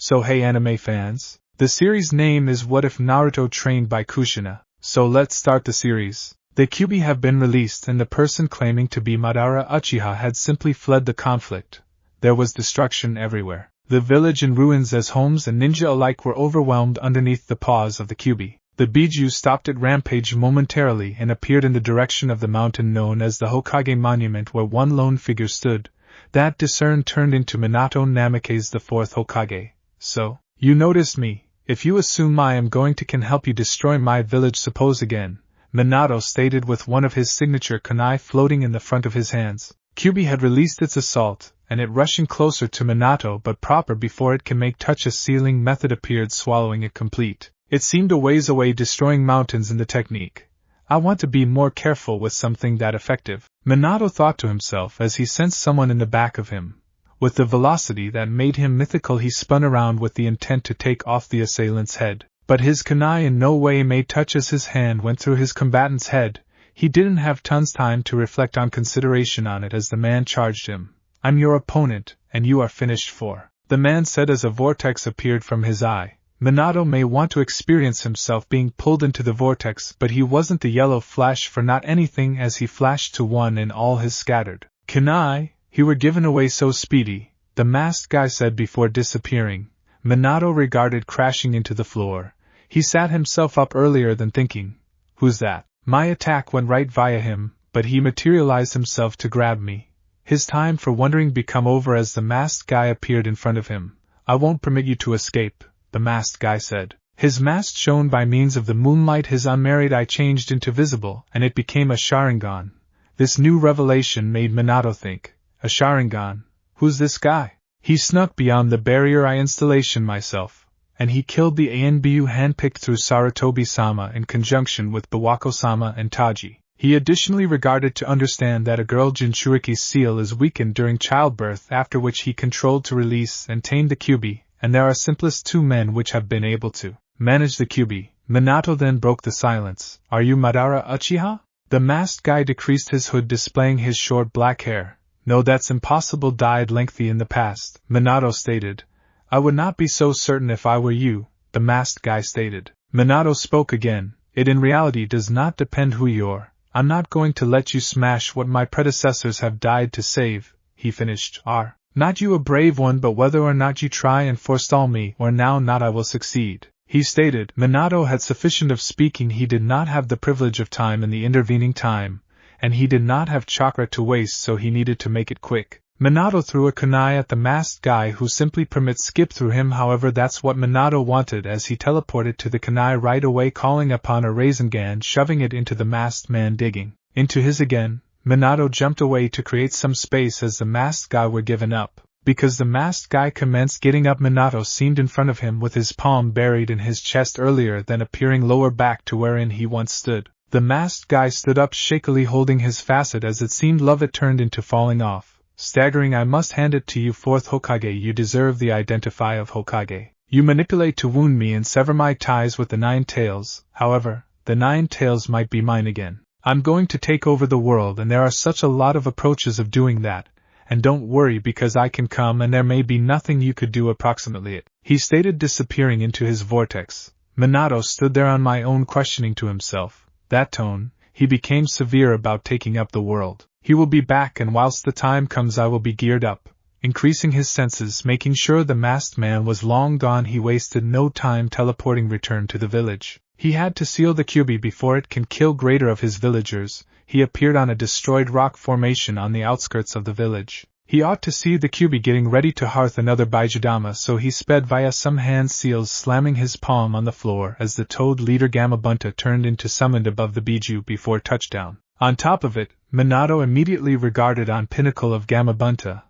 So hey anime fans, the series name is What If Naruto Trained by Kushina, so let's start the series. The Kyuubi have been released and the person claiming to be Madara Uchiha had simply fled the conflict. There was destruction everywhere. The village in ruins as homes and ninja alike were overwhelmed underneath the paws of the Kyuubi. The Biju stopped at rampage momentarily and appeared in the direction of the mountain known as the Hokage Monument where one lone figure stood. That discern turned into Minato Namikaze the fourth Hokage. So, you noticed me. If you assume I am going to can help you destroy my village, suppose again, Minato stated with one of his signature kunai floating in the front of his hands. Kyuubi had released its assault, and it rushing closer to Minato but proper before it can make touch a ceiling method appeared swallowing it complete. It seemed a ways away destroying mountains in the technique. I want to be more careful with something that effective, Minato thought to himself as he sensed someone in the back of him. With the velocity that made him mythical he spun around with the intent to take off the assailant's head. But his kunai in no way made touch as his hand went through his combatant's head. He didn't have tons time to reflect on consideration on it as the man charged him. I'm your opponent, and you are finished for. The man said as a vortex appeared from his eye. Minato may want to experience himself being pulled into the vortex, but he wasn't the yellow flash for not anything as he flashed to one and all his scattered kunai. He were given away so speedy, the masked guy said before disappearing. Minato regarded crashing into the floor. He sat himself up earlier than thinking, who's that? My attack went right via him, but he materialized himself to grab me. His time for wondering become over as the masked guy appeared in front of him. I won't permit you to escape, the masked guy said. His mask shone by means of the moonlight, his unmarried eye changed into visible, and it became a Sharingan. This new revelation made Minato think. A Sharingan? Who's this guy? He snuck beyond the barrier eye installation myself, and he killed the Anbu handpicked through Sarutobi-sama in conjunction with Bawako-sama and Taji. He additionally regarded to understand that a girl Jinchuriki's seal is weakened during childbirth, after which he controlled to release and tame the Kyuubi, and there are simplest two men which have been able to manage the Kyuubi. Minato then broke the silence. Are you Madara Uchiha? The masked guy decreased his hood displaying his short black hair. No, that's impossible, died lengthy in the past, Minato stated. I would not be so certain if I were you, the masked guy stated. Minato spoke again. It in reality does not depend who you're. I'm not going to let you smash what my predecessors have died to save, he finished. Are not you a brave one, but whether or not you try and forestall me or now not I will succeed, he stated. Minato had sufficient of speaking, he did not have the privilege of time in the intervening time, and he did not have chakra to waste, so he needed to make it quick. Minato threw a kunai at the masked guy who simply permits skip through him, however that's what Minato wanted as he teleported to the kunai right away, calling upon a Rasengan, shoving it into the masked man digging into his again. Minato jumped away to create some space as the masked guy were given up. Because the masked guy commenced getting up, Minato seemed in front of him with his palm buried in his chest earlier, then appearing lower back to wherein he once stood. The masked guy stood up shakily holding his facet as it seemed love it turned into falling off. Staggering, I must hand it to you, fourth Hokage, you deserve the identify of Hokage. You manipulate to wound me and sever my ties with the Nine Tails, however, the Nine Tails might be mine again. I'm going to take over the world and there are such a lot of approaches of doing that, and don't worry because I can come and there may be nothing you could do approximately it, he stated disappearing into his vortex. Minato stood there on my own questioning to himself. That tone, he became severe about taking up the world. He will be back and whilst the time comes I will be geared up. Increasing his senses, making sure the masked man was long gone, he wasted no time teleporting return to the village. He had to seal the Kyuubi before it can kill greater of his villagers. He appeared on a destroyed rock formation on the outskirts of the village. He ought to see the Kyuubi getting ready to hearth another Baijudama, so he sped via some hand seals, slamming his palm on the floor as the toad leader Gamabunta turned into summoned above the Biju before touchdown. On top of it, Minato immediately regarded on pinnacle of Gamabunta.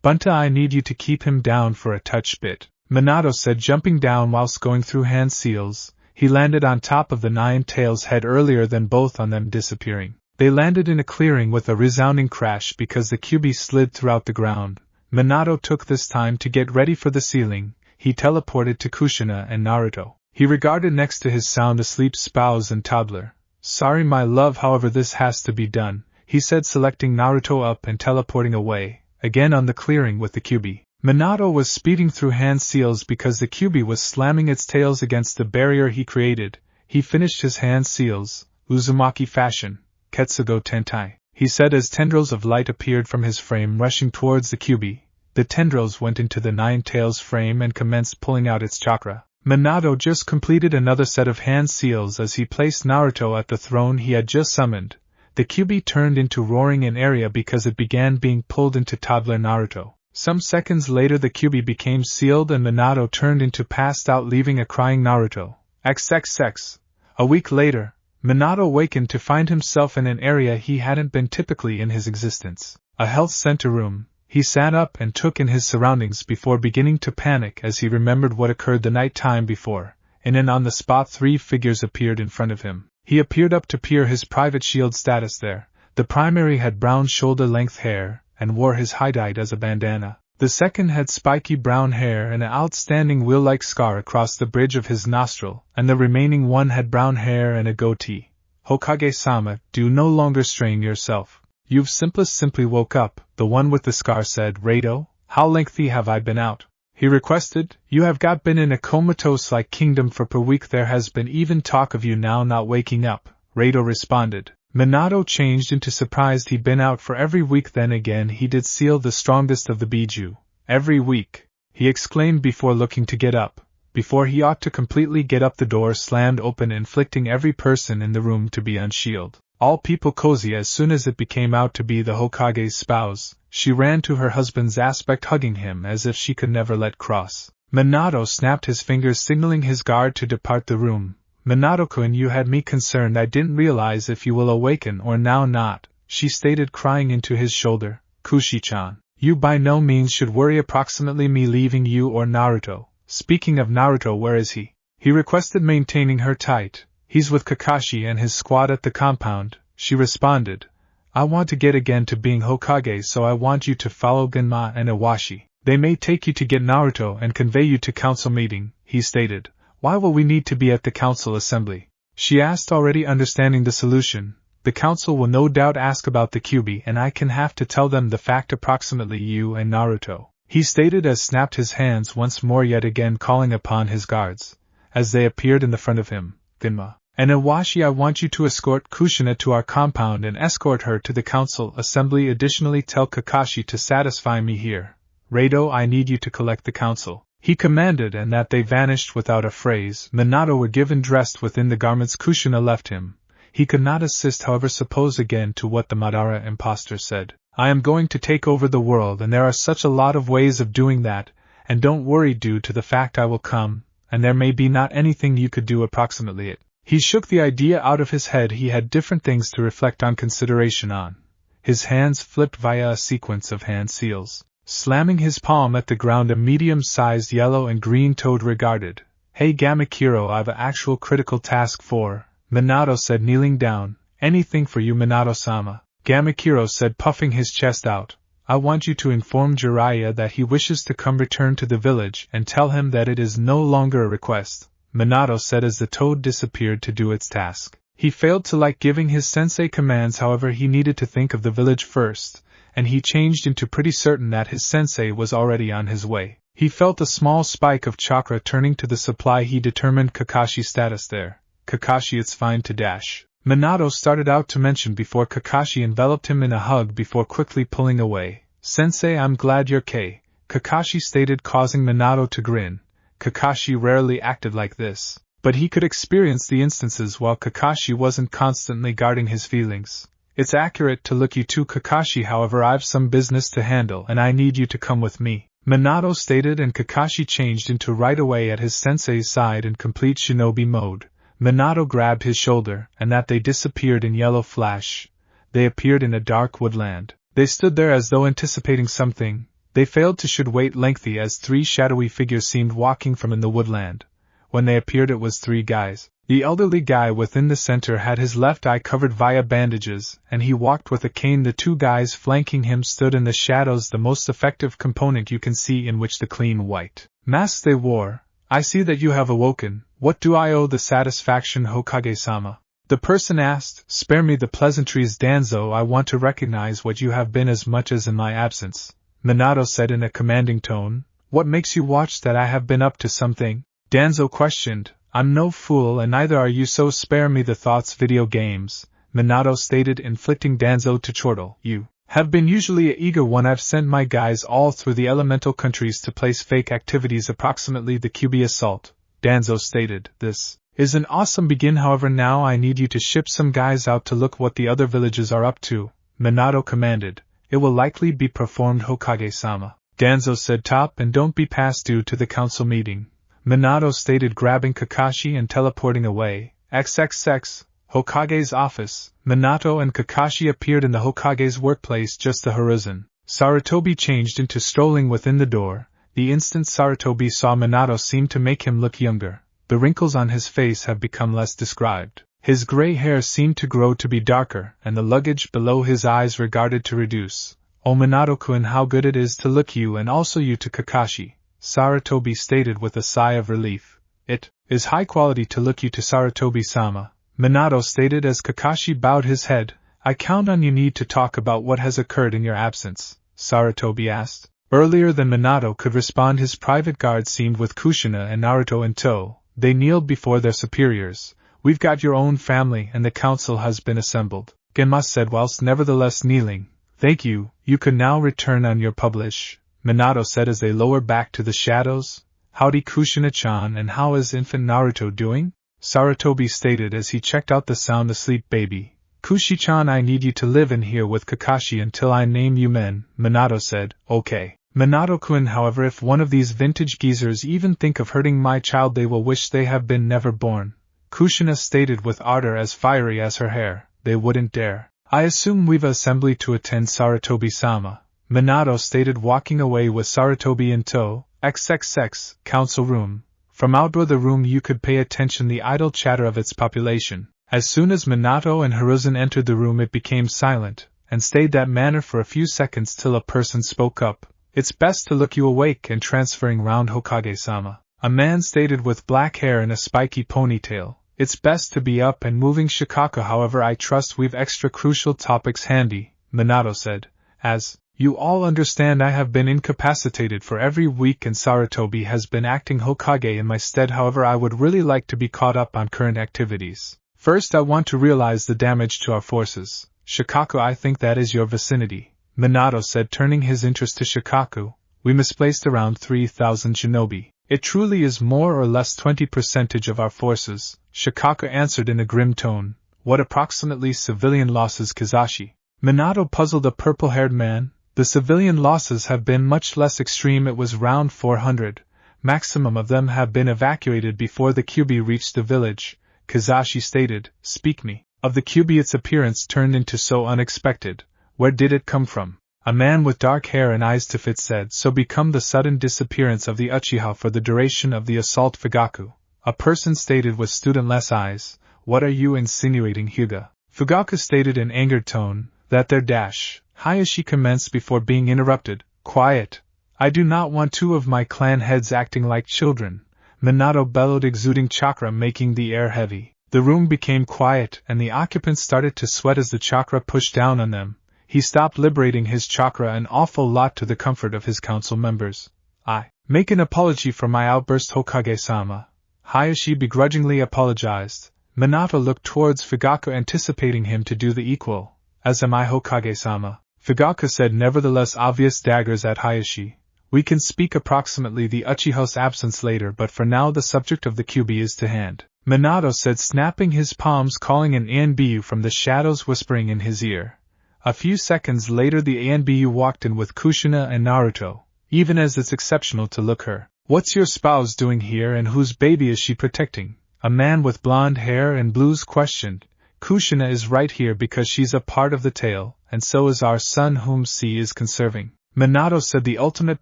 Bunta, I need you to keep him down for a touch bit, Minato said, jumping down whilst going through hand seals. He landed on top of the Nine Tails' head earlier than both on them disappearing. They landed in a clearing with a resounding crash because the Kyuubi slid throughout the ground. Minato took this time to get ready for the ceiling. He teleported to Kushina and Naruto. He regarded next to his sound asleep spouse and toddler. Sorry my love, however this has to be done, he said, selecting Naruto up and teleporting away, again on the clearing with the Kyuubi. Minato was speeding through hand seals because the Kyuubi was slamming its tails against the barrier he created. He finished his hand seals, Uzumaki fashion, Ketsugo Tentai, he said as tendrils of light appeared from his frame rushing towards the Kyuubi. The tendrils went into the Nine Tails frame and commenced pulling out its chakra. Minato just completed another set of hand seals as he placed Naruto at the throne he had just summoned. The Kyuubi turned into roaring in area because it began being pulled into toddler Naruto. Some seconds later the Kyuubi became sealed and Minato turned into passed out, leaving a crying Naruto. XXX. A week later, Minato awakened to find himself in an area he hadn't been typically in his existence. A health center room. He sat up and took in his surroundings before beginning to panic as he remembered what occurred the night time before. In and on the spot 3 figures appeared in front of him. He appeared up to peer his private shield status there. The primary had brown shoulder-length hair, and wore his hide as a bandana. The second had spiky brown hair and an outstanding wheel-like scar across the bridge of his nostril, and the remaining one had brown hair and a goatee. Hokage-sama, do no longer strain yourself. You've simply woke up, the one with the scar said. Rado, how lengthy have I been out? He requested. You have been in a comatose-like kingdom for per week. There has been even talk of you now not waking up, Rado responded. Minato changed into surprised. He'd been out for every week. Then again he did seal the strongest of the Biju. Every week, he exclaimed before looking to get up. Before he ought to completely get up, the door slammed open, inflicting every person in the room to be unshielded. All people cozy. As soon as it became out to be the Hokage's spouse, she ran to her husband's aspect, hugging him as if she could never let cross. Minato snapped his fingers, signaling his guard to depart the room. Minato-kun, you had me concerned. I didn't realize if you will awaken or now not, she stated, crying into his shoulder. Kushi-chan, you by no means should worry approximately me leaving you or Naruto. Speaking of Naruto, where is he? He requested, maintaining her tight. He's with Kakashi and his squad at the compound, she responded. I want to get again to being Hokage, so I want you to follow Genma and Iwashi. They may take you to get Naruto and convey you to council meeting, he stated. Why will we need to be at the council assembly? She asked, already understanding the solution. The council will no doubt ask about the Kyuubi and I can have to tell them the fact, approximately you and Naruto, he stated as snapped his hands once more, yet again calling upon his guards. As they appeared in the front of him, Genma and Iwashi, I want you to escort Kushina to our compound and escort her to the council assembly. Additionally, tell Kakashi to satisfy me here. Rado, I need you to collect the council, he commanded, and that they vanished without a phrase. Minato were given dressed within the garments Kushina left him. He could not assist, however. Suppose again to what the Madara impostor said. I am going to take over the world, and there are such a lot of ways of doing that, and don't worry, due to the fact I will come, and there may be not anything you could do approximately it. He shook the idea out of his head. He had different things to reflect on, consideration on. His hands flipped via a sequence of hand seals. Slamming his palm at the ground, a medium-sized yellow and green toad regarded. Hey Gamakiro, I've an actual critical task for, Minato said, kneeling down. Anything for you, Minato-sama, Gamakiro said, puffing his chest out. I want you to inform Jiraiya that he wishes to return to the village, and tell him that it is no longer a request, Minato said as the toad disappeared to do its task. He failed to like giving his sensei commands, however he needed to think of the village first, and he changed into pretty certain that his sensei was already on his way. He felt a small spike of chakra turning to the supply. He determined Kakashi's status there. Kakashi, it's fine to dash, Minato started out to mention before Kakashi enveloped him in a hug before quickly pulling away. Sensei, I'm glad you're Kakashi stated, causing Minato to grin. Kakashi rarely acted like this, but he could experience the instances while Kakashi wasn't constantly guarding his feelings. It's accurate to look you too, Kakashi, however I've some business to handle and I need you to come with me, Minato stated, and Kakashi changed into right away at his sensei's side in complete shinobi mode. Minato grabbed his shoulder, and that they disappeared in yellow flash. They appeared in a dark woodland. They stood there as though anticipating something. They failed to should wait lengthy as 3 shadowy figures seemed walking from in the woodland. When they appeared, it was 3 guys. The elderly guy within the center had his left eye covered via bandages, and he walked with a cane. The 2 guys flanking him stood in the shadows, the most effective component you can see, in which the clean white masks they wore. I see that you have awoken. What do I owe the satisfaction, Hokage-sama? The person asked. Spare me the pleasantries, Danzo. I want to recognize what you have been as much as in my absence. Minato said in a commanding tone. What makes you watch that? I have been up to something? Danzo questioned. I'm no fool and neither are you, so spare me the thoughts. Video games, Minato stated, inflicting Danzo to chortle. You have been usually an eager one. I've sent my guys all through the elemental countries to place fake activities, approximately the QB assault, Danzo stated. This is an awesome begin, however now I need you to ship some guys out to look what the other villages are up to, Minato commanded. It will likely be performed, Hokage-sama, Danzo said. Top and don't be past due to the council meeting, Minato stated, grabbing Kakashi and teleporting away. XXX, Hokage's office. Minato and Kakashi appeared in the Hokage's workplace just the horizon. Sarutobi changed into strolling within the door. The instant Sarutobi saw Minato seemed to make him look younger. The wrinkles on his face have become less described. His gray hair seemed to grow to be darker, and the luggage below his eyes regarded to reduce. Oh Minato-kun, how good it is to look you, and also you to Kakashi, Sarutobi stated with a sigh of relief. It is high quality to look you to Sarutobi-sama, Minato stated as Kakashi bowed his head. I count on you. Need to talk about what has occurred in your absence, Sarutobi asked. Earlier than Minato could respond, his private guard seemed with Kushina and Naruto in tow. They kneeled before their superiors. We've got your own family and the council has been assembled, Genma said whilst nevertheless kneeling. Thank you, you can now return on your publish, Minato said as they lowered back to the shadows. Howdy Kushina-chan, and how is infant Naruto doing? Sarutobi stated as he checked out the sound asleep baby. Kushi-chan, I need you to live in here with Kakashi until I name you men, Minato said. Okay. Minato-kun, however, if one of these vintage geezers even think of hurting my child, they will wish they have been never born, Kushina stated with ardor as fiery as her hair. They wouldn't dare. I assume we've assembly to attend, Sarutobi-sama, Minato stated, walking away with Sarutobi in tow. XXX, council room. From outdoor the room you could pay attention the idle chatter of its population. As soon as Minato and Hiruzen entered the room it became silent, and stayed that manner for a few seconds till a person spoke up. It's best to look you awake and transferring round, Hokage-sama, a man stated with black hair and a spiky ponytail. It's best to be up and moving, Shikaku. However, I trust we've extra crucial topics handy, Minato said. As you all understand, I have been incapacitated for every week and Sarutobi has been acting Hokage in my stead. However, I would really like to be caught up on current activities. First, I want to realize the damage to our forces. Shikaku, I think that is your vicinity, Minato said, turning his interest to Shikaku. We misplaced around 3,000 shinobi. It truly is more or less 20% of our forces, Shikaku answered in a grim tone. What approximately civilian losses, Kizashi? Minato puzzled the purple-haired man. The civilian losses have been much less extreme. It was round 400. Maximum of them have been evacuated before the QB reached the village, Kizashi stated. Speak me of the QB. Its appearance turned into so unexpected. Where did it come from? A man with dark hair and eyes to fit said. So become the sudden disappearance of the Uchiha for the duration of the assault, Fugaku. A person stated with studentless eyes. What are you insinuating, Hyuga? Fugaku stated in angered tone. That their dash. Hayashi commenced before being interrupted. Quiet. I do not want two of my clan heads acting like children, Minato bellowed, exuding chakra making the air heavy. The room became quiet and the occupants started to sweat as the chakra pushed down on them. He stopped liberating his chakra, an awful lot to the comfort of his council members. I make an apology for my outburst, Hokage-sama. Hayashi begrudgingly apologized. Minato looked towards Fugaku, anticipating him to do the equal. As am I, Hokage-sama, Fugaku said, nevertheless obvious daggers at Hayashi. We can speak approximately the Uchiha's absence later, but for now the subject of the QB is to hand, Minato said, snapping his palms, calling an ANBU from the shadows, whispering in his ear. A few seconds later the ANBU walked in with Kushina and Naruto. Even as it's exceptional to look her. What's your spouse doing here and whose baby is she protecting? A man with blonde hair and blues questioned. Kushina is right here because she's a part of the tale, and so is our son whom C is conserving. Minato said the ultimate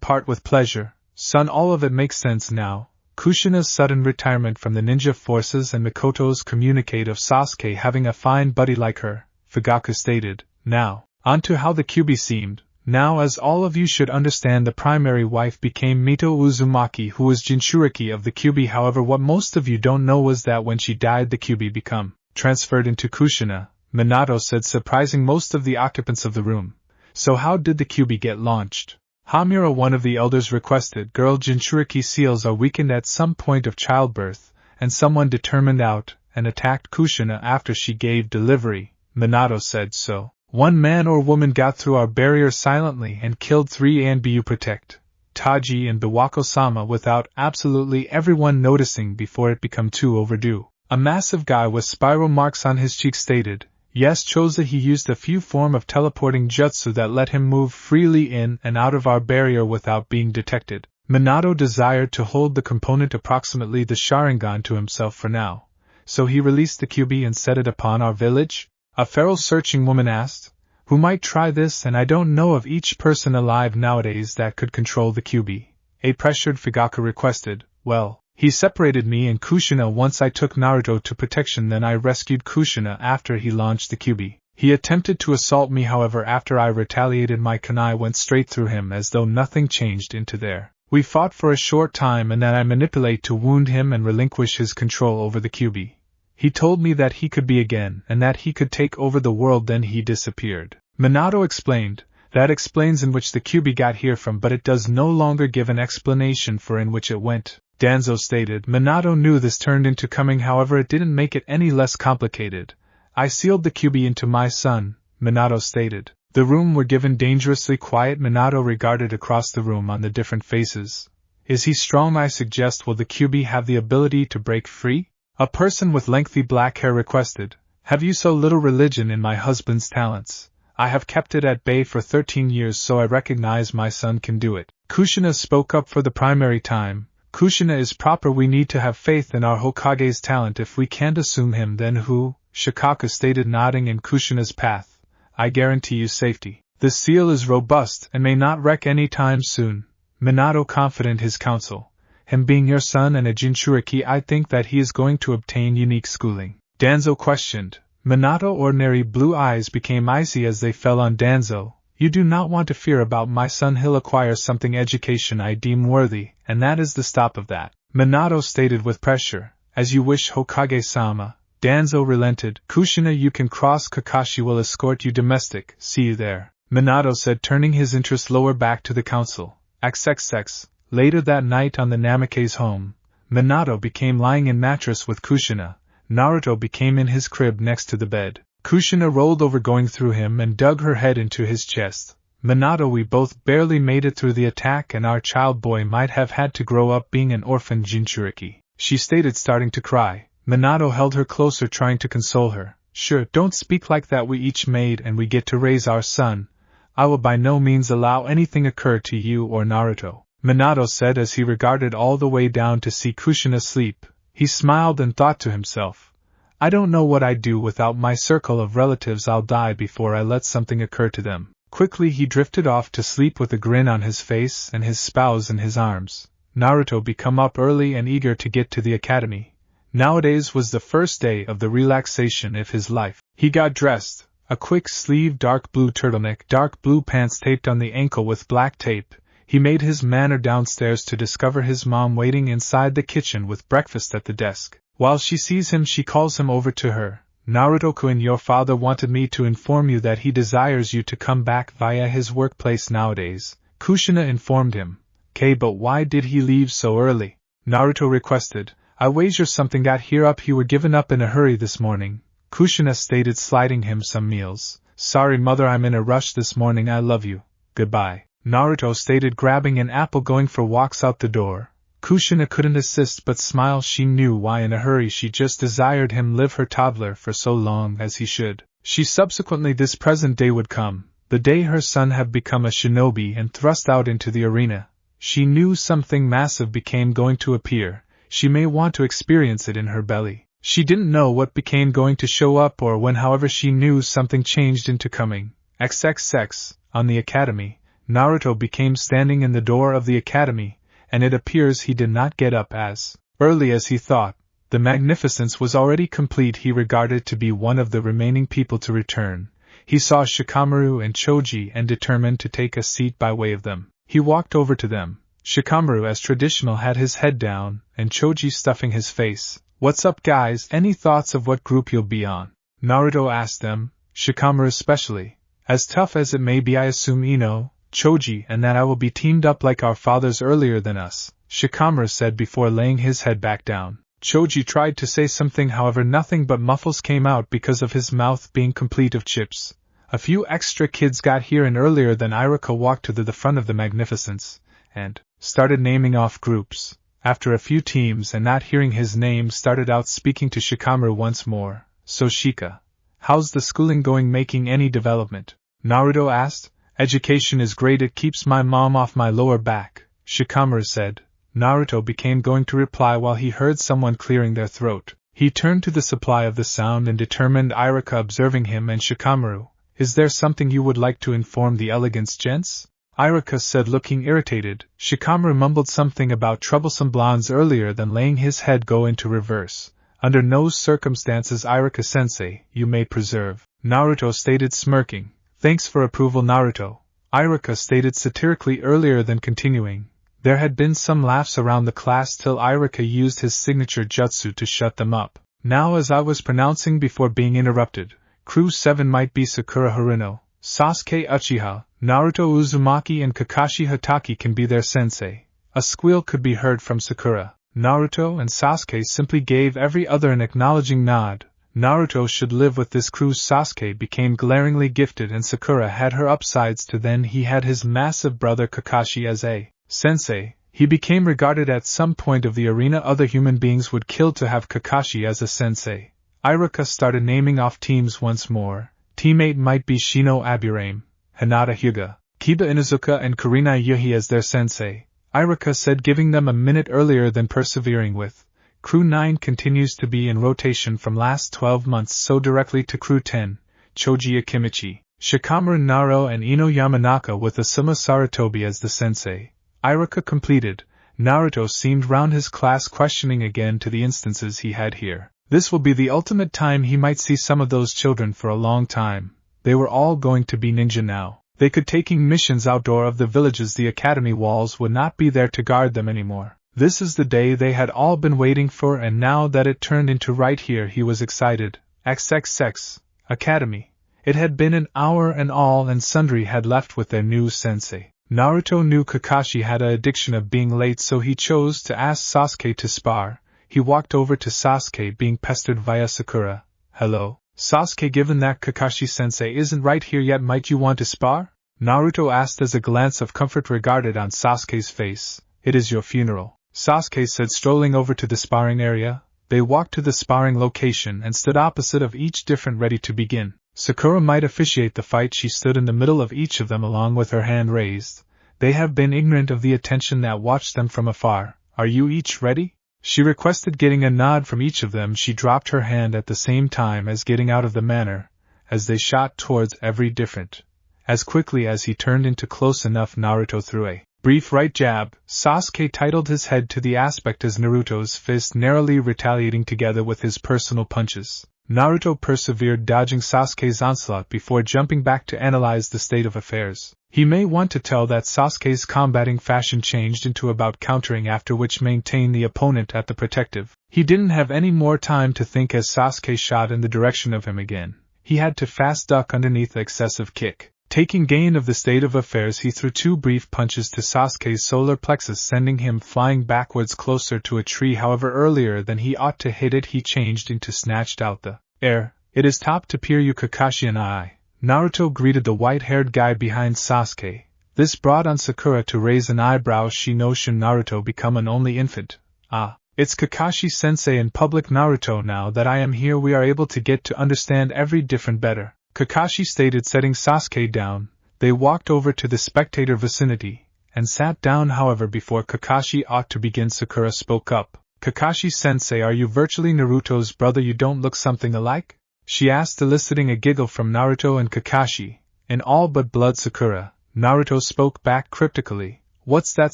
part with pleasure. Son, all of it makes sense now. Kushina's sudden retirement from the ninja forces and Mikoto's communicate of Sasuke having a fine buddy like her, Fugaku stated. Now, on to how the QB seemed. Now, as all of you should understand, the primary wife became Mito Uzumaki, who was Jinchuriki of the QB. However, what most of you don't know was that when she died the QB became transferred into Kushina, Minato said, surprising most of the occupants of the room. So how did the QB get launched? Hamura, one of the elders, requested. Girl Jinchuriki seals are weakened at some point of childbirth, and someone determined out and attacked Kushina after she gave delivery. Minato said so. One man or woman got through our barrier silently and killed 3 Anbu protect Taji and Biwako-sama without absolutely everyone noticing before it became too overdue. A massive guy with spiral marks on his cheeks stated, yes, Choza, he used a few form of teleporting jutsu that let him move freely in and out of our barrier without being detected. Minato desired to hold the component approximately the Sharingan to himself for now, so he released the QB and set it upon our village? A feral searching woman asked. Who might try this, and I don't know of each person alive nowadays that could control the QB. A pressured Fugaku requested. Well, he separated me and Kushina once I took Naruto to protection, then I rescued Kushina after he launched the QB. He attempted to assault me, however after I retaliated my kunai went straight through him as though nothing changed into there. We fought for a short time and then I manipulate to wound him and relinquish his control over the QB. He told me that he could be again and that he could take over the world, then he disappeared. Minato explained. That explains in which the QB got here from, but it does no longer give an explanation for in which it went. Danzo stated. Minato knew this turned into coming, however it didn't make it any less complicated. I sealed the QB into my son, Minato stated. The room were given dangerously quiet. Minato regarded across the room on the different faces. Is he strong? I suggest. Will the QB have the ability to break free? A person with lengthy black hair requested. Have you so little religion in my husband's talents? I have kept it at bay for 13 years, so I recognize my son can do it. Kushina spoke up for the primary time. Kushina is proper. We need to have faith in our Hokage's talent. If we can't assume him, then who? Shikaku stated, nodding in Kushina's path. I guarantee you safety. The seal is robust and may not wreck any time soon. Minato confident his counsel. Him being your son and a Jinchuriki, I think that he is going to obtain unique schooling. Danzo questioned. Minato ordinary blue eyes became icy as they fell on Danzo. You do not want to fear about my son. He'll acquire something education I deem worthy, and that is the stop of that. Minato stated with pressure. As you wish, Hokage-sama. Danzo relented. Kushina, you can cross. Kakashi will escort you domestic. See you there. Minato said, turning his interest lower back to the council. XXX. Later that night on the Namake's home, Minato became lying in mattress with Kushina. Naruto became in his crib next to the bed. Kushina rolled over going through him and dug her head into his chest. Minato, we both barely made it through the attack and our child boy might have had to grow up being an orphan Jinchuriki. She stated, starting to cry. Minato held her closer, trying to console her. Sure, don't speak like that. We each made and we get to raise our son. I will by no means allow anything occur to you or Naruto. Minato said as he regarded all the way down to see Kushina sleep. He smiled and thought to himself, I don't know what I'd do without my circle of relatives. I'll die before I let something occur to them. Quickly he drifted off to sleep with a grin on his face and his spouse in his arms. Naruto became up early and eager to get to the academy. Nowadays was the first day of the relaxation of his life. He got dressed, a quick sleeve dark blue turtleneck, dark blue pants taped on the ankle with black tape. He made his manner downstairs to discover his mom waiting inside the kitchen with breakfast at the desk. While she sees him, she calls him over to her. Naruto-kun, your father wanted me to inform you that he desires you to come back via his workplace nowadays. Kushina informed him. But why did he leave so early? Naruto requested. I wager something got here up. He were given up in a hurry this morning. Kushina stated, sliding him some meals. Sorry mother, I'm in a rush this morning. I love you. Goodbye. Naruto stated, grabbing an apple going for walks out the door. Kushina couldn't assist but smile. She knew why in a hurry. She just desired him live her toddler for so long as he should. She subsequently this present day would come, the day her son had become a shinobi and thrust out into the arena. She knew something massive became going to appear. She may want to experience it in her belly. She didn't know what became going to show up or when, however she knew something changed into coming. XXX, on the academy, Naruto became standing in the door of the academy, and it appears he did not get up as early as he thought. The magnificence was already complete. He regarded to be one of the remaining people to return. He saw Shikamaru and Choji and determined to take a seat by way of them. He walked over to them. Shikamaru, as traditional, had his head down, and Choji stuffing his face. What's up, guys? Any thoughts of what group you'll be on? Naruto asked them, Shikamaru especially. As tough as it may be, I assume Ino. Choji, and that I will be teamed up like our fathers earlier than us, Shikamaru said before laying his head back down. Choji tried to say something, however nothing but muffles came out because of his mouth being complete of chips. A few extra kids got here and earlier than Iruka walked to the front of the Magnificence, and started naming off groups. After a few teams and not hearing his name, started out speaking to Shikamaru once more. So Shika, how's the schooling going, making any development? Naruto asked. Education is great, it keeps my mom off my lower back, Shikamaru said. Naruto became going to reply while he heard someone clearing their throat. He turned to the supply of the sound and determined Iruka observing him and Shikamaru. Is there something you would like to inform the elegance gents? Iruka said, looking irritated. Shikamaru mumbled something about troublesome blondes earlier than laying his head go into reverse. Under no circumstances, Iruka-sensei, you may preserve. Naruto stated, smirking. Thanks for approval, Naruto. Iruka stated satirically earlier than continuing. There had been some laughs around the class till Iruka used his signature jutsu to shut them up. Now, as I was pronouncing before being interrupted, Crew 7 might be Sakura Haruno, Sasuke Uchiha, Naruto Uzumaki and Kakashi Hatake can be their sensei. A squeal could be heard from Sakura. Naruto and Sasuke simply gave every other an acknowledging nod. Naruto should live with this crew. Sasuke became glaringly gifted and Sakura had her upsides to then he had his massive brother Kakashi as a sensei. He became regarded at some point of the arena. Other human beings would kill to have Kakashi as a sensei. Iruka started naming off teams once more. Teammate might be Shino Aburame, Hinata Hyuga, Kiba Inuzuka and Kurina Yuhi as their sensei. Iruka said, giving them a minute earlier than persevering with. Crew 9 continues to be in rotation from last 12 months, so directly to Crew 10, Choji Akimichi, Shikamaru Naro and Ino Yamanaka with Asuma Saratobi as the sensei. Iruka completed. Naruto seemed round his class, questioning again to the instances he had here. This will be the ultimate time he might see some of those children for a long time. They were all going to be ninja now. They could taking missions outdoor of the villages. The academy walls would not be there to guard them anymore. This is the day they had all been waiting for, and now that it turned into right here, he was excited. XXX Academy. It had been an hour and all and sundry had left with their new sensei. Naruto knew Kakashi had an addiction of being late, so he chose to ask Sasuke to spar. He walked over to Sasuke, being pestered via Sakura. Hello, Sasuke, given that Kakashi-sensei isn't right here yet, might you want to spar? Naruto asked as a glance of comfort regarded on Sasuke's face. It is your funeral, Sasuke said, strolling over to the sparring area. They walked to the sparring location and stood opposite of each different, ready to begin. Sakura might officiate the fight. She stood in the middle of each of them along with her hand raised. They have been ignorant of the attention that watched them from afar. Are you each ready? She requested, getting a nod from each of them. She dropped her hand at the same time as getting out of the manner, as they shot towards every different. As quickly as he turned into close enough, Naruto threw a brief right jab. Sasuke titled his head to the aspect as Naruto's fist narrowly retaliating together with his personal punches. Naruto persevered, dodging Sasuke's onslaught before jumping back to analyze the state of affairs. He may want to tell that Sasuke's combating fashion changed into about countering, after which maintained the opponent at the protective. He didn't have any more time to think as Sasuke shot in the direction of him again. He had to fast duck underneath the excessive kick. Taking gain of the state of affairs, he threw two brief punches to Sasuke's solar plexus, sending him flying backwards closer to a tree. However, earlier than he ought to hit it, he changed into snatched out the air. It is top to Piryu, Kakashi and I. Naruto greeted the white-haired guy behind Sasuke. This brought on Sakura to raise an eyebrow. She notion Naruto become an only infant. Ah, it's Kakashi-sensei in public. Naruto, now that I am here, we are able to get to understand every different better, Kakashi stated, setting Sasuke down. They walked over to the spectator vicinity, and sat down. However, before Kakashi ought to begin, Sakura spoke up. Kakashi-sensei, are you virtually Naruto's brother? You don't look something alike? She asked, eliciting a giggle from Naruto and Kakashi. In all but blood, Sakura. Naruto spoke back cryptically. What's that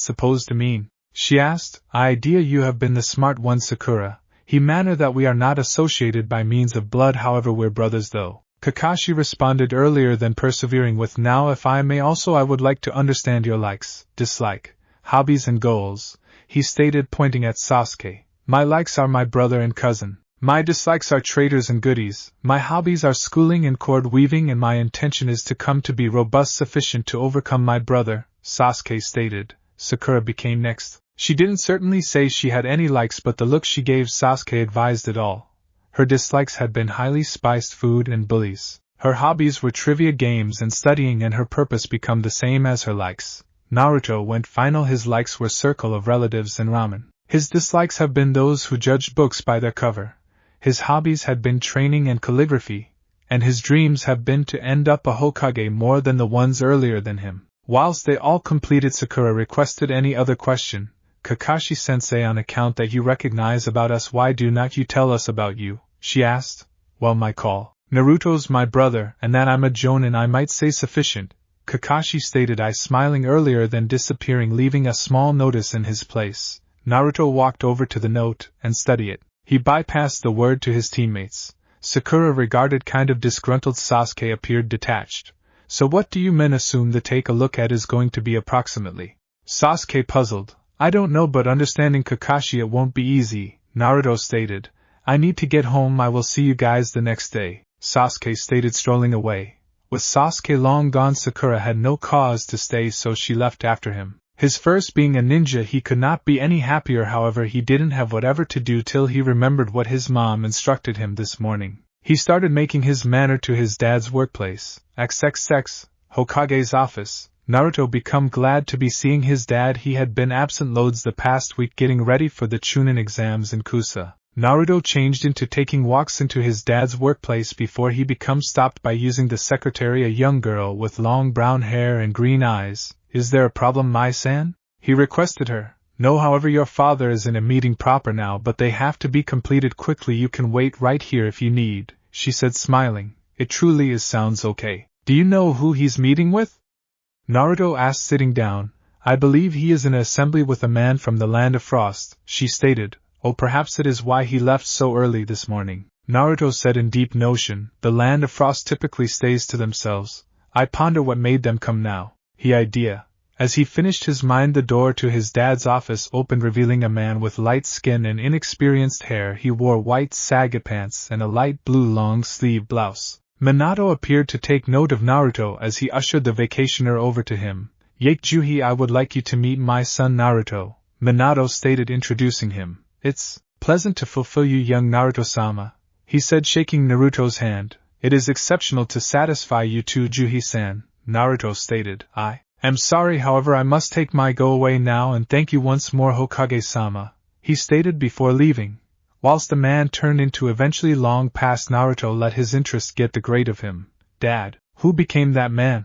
supposed to mean? She asked. Idea you have been the smart one, Sakura. He manner that we are not associated by means of blood, however we're brothers though. Kakashi responded earlier than persevering with, now if I may also, I would like to understand your likes, dislike, hobbies and goals, he stated, pointing at Sasuke. My likes are my brother and cousin. My dislikes are traders and goodies, my hobbies are schooling and cord weaving, and my intention is to come to be robust sufficient to overcome my brother, Sasuke stated. Sakura became next. She didn't certainly say she had any likes, but the look she gave Sasuke advised it all. Her dislikes had been highly spiced food and bullies. Her hobbies were trivia games and studying, and her purpose become the same as her likes. Naruto went final. His likes were circle of relatives and ramen. His dislikes have been those who judged books by their cover. His hobbies had been training and calligraphy, and his dreams have been to end up a Hokage more than the ones earlier than him. Whilst they all completed, Sakura requested any other question. Kakashi-sensei, on account that you recognize about us, why do not you tell us about you? She asked. Well, my call. Naruto's my brother, and that I'm a Jonin I might say sufficient, Kakashi stated, I smiling earlier then disappearing, leaving a small notice in his place. Naruto walked over to the note and studied it. He bypassed the word to his teammates. Sakura regarded kind of disgruntled. Sasuke appeared detached. So what do you men assume the take a look at is going to be approximately? Sasuke puzzled. I don't know, but understanding Kakashi it won't be easy, Naruto stated. I need to get home, I will see you guys the next day, Sasuke stated, strolling away. With Sasuke long gone, Sakura had no cause to stay, so she left after him. His first being a ninja, he could not be any happier. However, he didn't have whatever to do till he remembered what his mom instructed him this morning. He started making his manner to his dad's workplace, XXX, Hokage's office. Naruto become glad to be seeing his dad. He had been absent loads the past week getting ready for the Chunin exams in Kusa. Naruto changed into taking walks into his dad's workplace before he becomes stopped by using the secretary, a young girl with long brown hair and green eyes. Is there a problem, Mai-san? He requested her. No, however, your father is in a meeting proper now, but they have to be completed quickly. You can wait right here if you need, she said, smiling. It truly is sounds okay. Do you know who he's meeting with? Naruto asked, sitting down. I believe he is in an assembly with a man from the Land of Frost, she stated. Oh, perhaps it is why he left so early this morning, Naruto said in deep notion. The Land of Frost typically stays to themselves. I ponder what made them come now. He idea. As he finished his mind, the door to his dad's office opened, revealing a man with light skin and inexperienced hair. He wore white saga pants and a light blue long-sleeve blouse. Minato appeared to take note of Naruto as he ushered the vacationer over to him. Yakejuhi, I would like you to meet my son Naruto, Minato stated, introducing him. It's pleasant to fulfill you, young Naruto-sama, he said, shaking Naruto's hand. It is exceptional to satisfy you too, Juhi-san, Naruto stated. I am sorry, however, I must take my go away now, and thank you once more, Hokage-sama, he stated before leaving. Whilst the man turned into eventually long past, Naruto let his interest get the great of him. Dad, who became that man?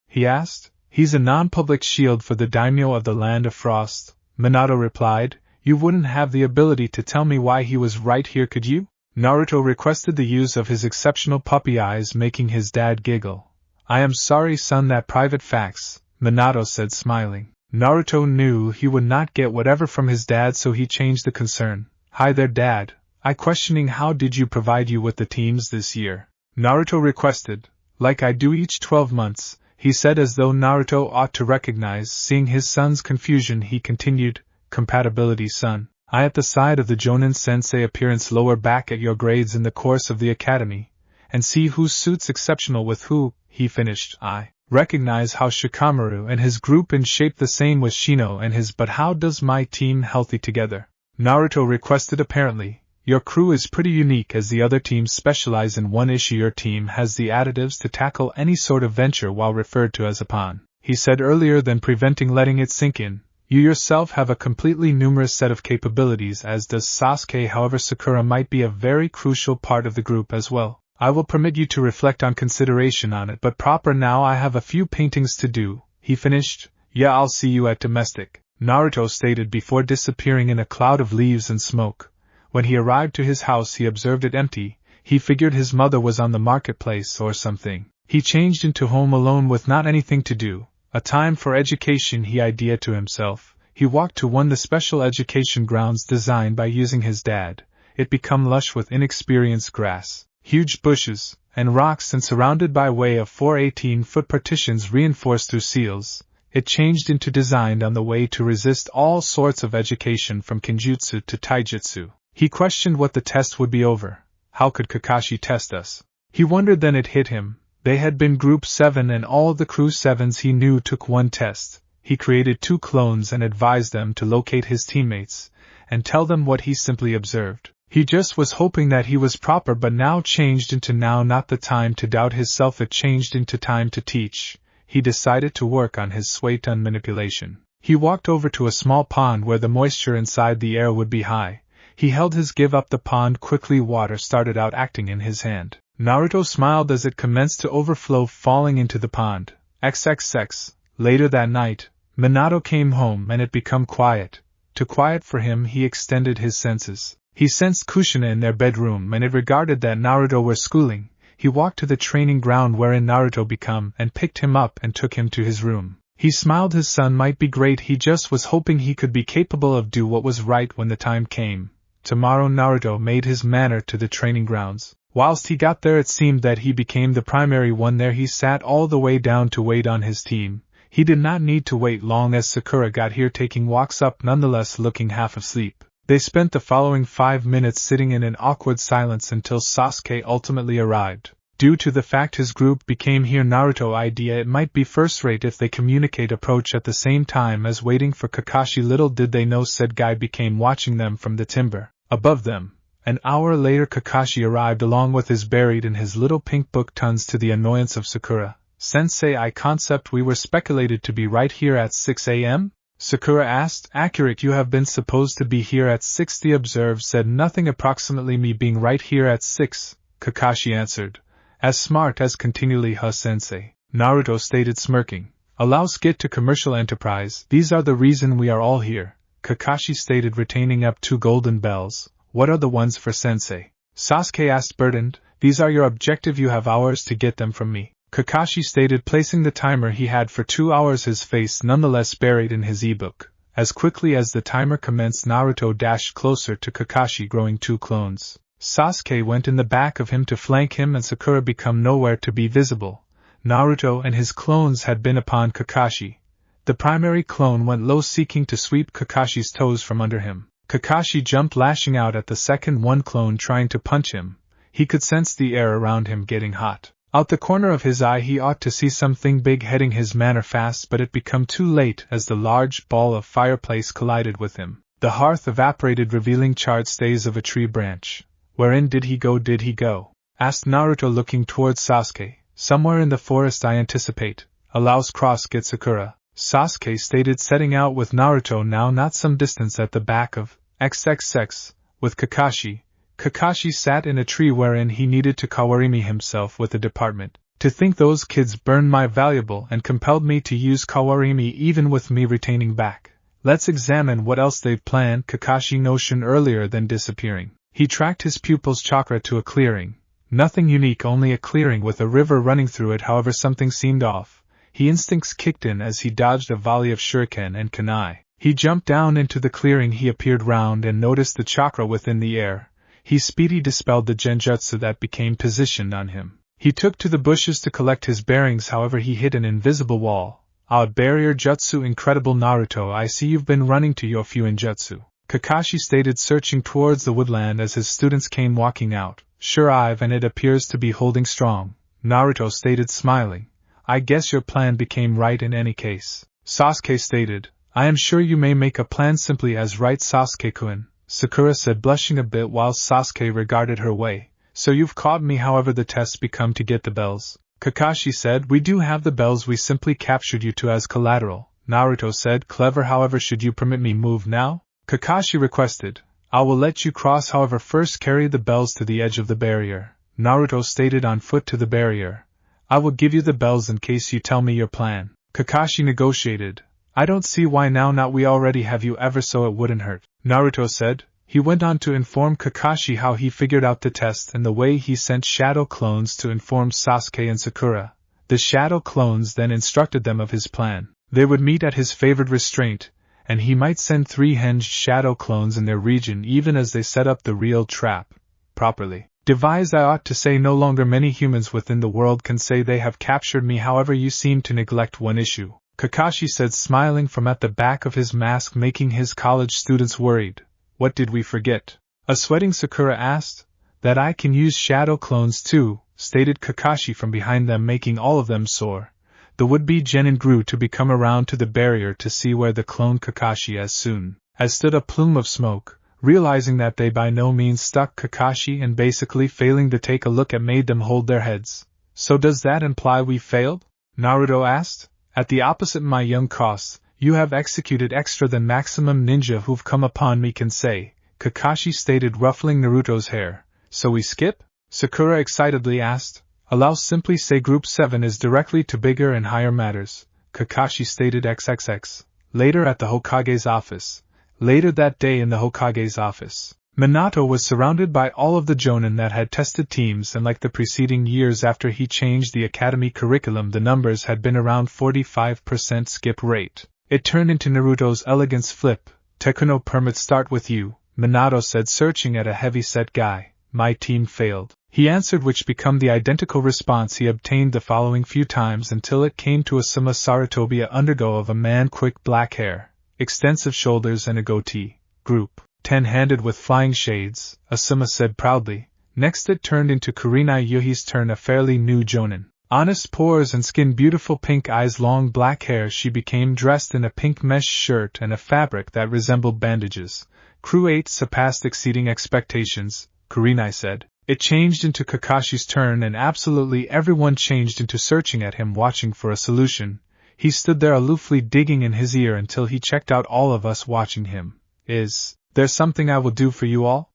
He asked. He's a non-public shield for the daimyo of the Land of Frost, Minato replied. You wouldn't have the ability to tell me why he was right here, could you? Naruto requested the use of his exceptional puppy eyes, making his dad giggle. I am sorry, son, that private facts, Minato said, smiling. Naruto knew he would not get whatever from his dad, so he changed the concern. Hi there, Dad. I questioning how did you provide you with the teams this year? Naruto requested. Like I do each 12 months, he said, as though Naruto ought to recognize. Seeing his son's confusion, he continued. Compatibility, son. I at the side of the Jonin sensei appearance lower back at your grades in the course of the academy, and see who suits exceptional with who, he finished. I recognize how Shikamaru and his group in shape the same with Shino and his, but how does my team healthy together? Naruto requested. Apparently, your crew is pretty unique, as the other teams specialize in one issue. Your team has the additives to tackle any sort of venture while referred to as a pawn, he said earlier, then preventing letting it sink in. You yourself have a completely numerous set of capabilities, as does Sasuke. However, Sakura might be a very crucial part of the group as well. I will permit you to reflect on consideration on it, but proper now, I have a few paintings to do, he finished. Yeah, I'll see you at domestic, Naruto stated before disappearing in a cloud of leaves and smoke. When he arrived to his house, he observed it empty. He figured his mother was on the marketplace or something. He changed into home alone with not anything to do. A time for education, he ideated to himself. He walked to one of the special education grounds designed by using his dad. It become lush with inexperienced grass, huge bushes, and rocks, and surrounded by way of 4 18-foot partitions reinforced through seals. It changed into designed on the way to resist all sorts of education from Kinjutsu to Taijutsu. He questioned what the test would be over. How could Kakashi test us? He wondered. Then it hit him. They had been Group 7 and all the Crew 7s he knew took one test. He created 2 clones and advised them to locate his teammates and tell them what he simply observed. He just was hoping that he was proper, but now changed into now not the time to doubt himself, it changed into time to teach. He decided to work on his Suiton manipulation. He walked over to a small pond where the moisture inside the air would be high. He held his give up the pond quickly. Water started out acting in his hand. Naruto smiled as it commenced to overflow, falling into the pond. XXX. Later that night, Minato came home and it became quiet. Too quiet for him. He extended his senses. He sensed Kushina in their bedroom and it regarded that Naruto were schooling. He walked to the training ground wherein Naruto become and picked him up and took him to his room. He smiled. His son might be great. He just was hoping he could be capable of do what was right when the time came. Tomorrow Naruto made his manner to the training grounds. Whilst he got there it seemed that he became the primary one there. He sat all the way down to wait on his team. He did not need to wait long as Sakura got here taking walks up, nonetheless looking half asleep. They spent the following 5 minutes sitting in an awkward silence until Sasuke ultimately arrived. Due to the fact his group became here Naruto idea, it might be first-rate if they communicate approach at the same time as waiting for Kakashi. Little did they know said guy became watching them from the timber above them. An hour later Kakashi arrived along with his buried in his little pink book, tons to the annoyance of Sakura. Sensei, I concept we were speculated to be right here at 6 a.m.? Sakura asked. Accurate, you have been supposed to be here at 6. The observed said nothing. Approximately me being right here at 6, Kakashi answered. As smart as continually, huh sensei? Naruto stated smirking. Allow skit to commercial enterprise. These are the reason we are all here, Kakashi stated, retaining up 2 golden bells. What are the ones for sensei? Sasuke asked burdened. These are your objective, you have hours to get them from me, Kakashi stated, placing the timer he had for 2 hours, his face nonetheless buried in his ebook. As quickly as the timer commenced Naruto dashed closer to Kakashi, growing 2 clones. Sasuke went in the back of him to flank him and Sakura become nowhere to be visible. Naruto and his clones had been upon Kakashi. The primary clone went low seeking to sweep Kakashi's toes from under him. Kakashi jumped, lashing out at the second one clone trying to punch him. He could sense the air around him getting hot. Out the corner of his eye he ought to see something big heading his manner fast, but it became too late as the large ball of fireplace collided with him. The hearth evaporated, revealing charred stays of a tree branch. Wherein did he go? Asked Naruto, looking towards Sasuke. Somewhere in the forest, I anticipate. Allows cross get Sakura, Sasuke stated, setting out with Naruto now not some distance at the back of XXX with Kakashi. Kakashi sat in a tree wherein he needed to Kawarimi himself with the department. To think those kids burned my valuable and compelled me to use Kawarimi even with me retaining back. Let's examine what else they've planned, Kakashi notioned earlier than disappearing. He tracked his pupil's chakra to a clearing. Nothing unique, only a clearing with a river running through it. However, something seemed off. His instincts kicked in as he dodged a volley of shuriken and kunai. He jumped down into the clearing. He appeared round and noticed the chakra within the air. He speedily dispelled the genjutsu that became positioned on him. He took to the bushes to collect his bearings. However, he hit an invisible wall. Out barrier jutsu. Incredible, Naruto, I see you've been running to your Fuinjutsu, Kakashi stated, searching towards the woodland as his students came walking out. Sure, I've, and it appears to be holding strong, Naruto stated, smiling. I guess your plan became right in any case, Sasuke stated. I am sure you may make a plan simply as right, Sasuke-kun, Sakura said, blushing a bit while Sasuke regarded her way. So you've caught me. However, the tests become to get the bells, Kakashi said. We do have the bells, we simply captured you two as collateral, Naruto said. Clever. However, should you permit me move now? Kakashi requested. I will let you cross, however first carry the bells to the edge of the barrier, Naruto stated, on foot to the barrier. I will give you the bells in case you tell me your plan, Kakashi negotiated. I don't see why now, not we already have you ever so it wouldn't hurt, Naruto said. He went on to inform Kakashi how he figured out the test and the way he sent shadow clones to inform Sasuke and Sakura. The shadow clones then instructed them of his plan. They would meet at his favored restraint, and he might send 3 hinged shadow clones in their region even as they set up the real trap. Properly devised, I ought to say. No longer many humans within the world can say they have captured me. However, you seem to neglect one issue, Kakashi said, smiling from at the back of his mask, making his college students worried. What did we forget? A sweating Sakura asked. That I can use shadow clones too, stated Kakashi from behind them, making all of them sore. The would-be Jonin grew to become around to the barrier to see where the clone Kakashi as soon as stood a plume of smoke, realizing that they by no means stuck Kakashi and basically failing to take a look at made them hold their heads. So does that imply we failed? Naruto asked. At the opposite, my young Cross, you have executed extra than maximum ninja who've come upon me can say, Kakashi stated, ruffling Naruto's hair. So we skip? Sakura excitedly asked. Allow simply say Group 7 is directly to bigger and higher matters, Kakashi stated XXX. Later at the Hokage's office. Later that day in the Hokage's office, Minato was surrounded by all of the Jonin that had tested teams, and like the preceding years after he changed the academy curriculum, the numbers had been around 45% skip rate. It turned into Naruto's elegance flip. Tekuno permit start with you, Minato said, searching at a heavy-set guy. My team failed, he answered, which became the identical response he obtained the following few times until it came to Asuma Sarutobi undergo of a man, quick black hair, extensive shoulders and a goatee. Group 10 handed with flying shades, Asuma said proudly. Next it turned into Kurinai Yuhi's turn, a fairly new Jonin. Honest pores and skin, beautiful pink eyes, long black hair. She became dressed in a pink mesh shirt and a fabric that resembled bandages. Crew 8 surpassed exceeding expectations, Kurinai said. It changed into Kakashi's turn and absolutely everyone changed into searching at him, watching for a solution. He stood there aloofly digging in his ear until he checked out all of us watching him. Is there something I will do for you all?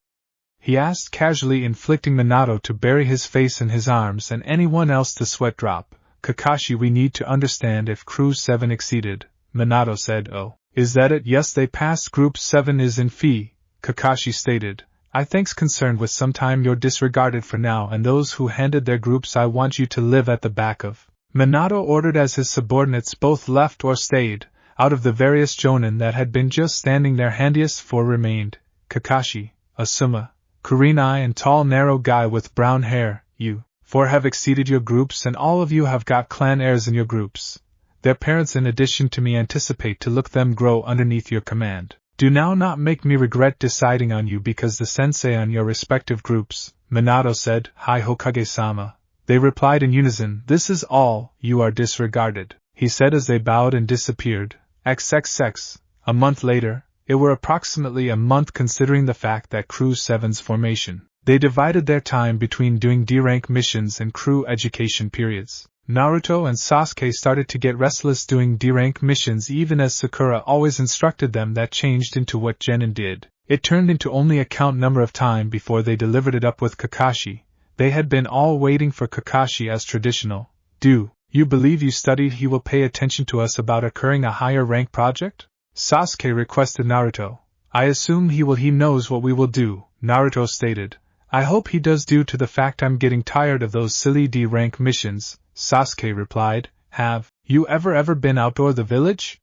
He asked casually, inflicting Minato to bury his face in his arms and anyone else to sweat drop. Kakashi, we need to understand if Crew 7 exceeded, Minato said. Oh, is that it? Yes, they passed. Group 7 is in fee, Kakashi stated. I thanks concerned with some time you're disregarded for now, and those who handed their groups I want you to live at the back of. Minato ordered as his subordinates both left or stayed. Out of the various Jonin that had been just standing there, handiest 4 remained. Kakashi, Asuma, Kurinai and tall narrow guy with brown hair. You 4 have exceeded your groups, and all of you have got clan heirs in your groups. Their parents in addition to me anticipate to look them grow underneath your command. Do now not make me regret deciding on you because the sensei on your respective groups, Minato said. Hi Hokage-sama. They replied in unison. This is all, you are disregarded, he said as they bowed and disappeared. XXX. A month later, it were approximately a month considering the fact that Crew 7's formation. They divided their time between doing D-rank missions and crew education periods. Naruto and Sasuke started to get restless doing D-rank missions, even as Sakura always instructed them. That changed into what Jonin did. It turned into only a count number of time before they delivered it up with Kakashi. They had been all waiting for Kakashi as traditional. Do you believe you studied? He will pay attention to us about occurring a higher rank project? Sasuke requested Naruto. I assume he will. He knows what we will do, Naruto stated. I hope he does, due to the fact I'm getting tired of those silly D-rank missions, Sasuke replied. Have you ever been outdoor the village?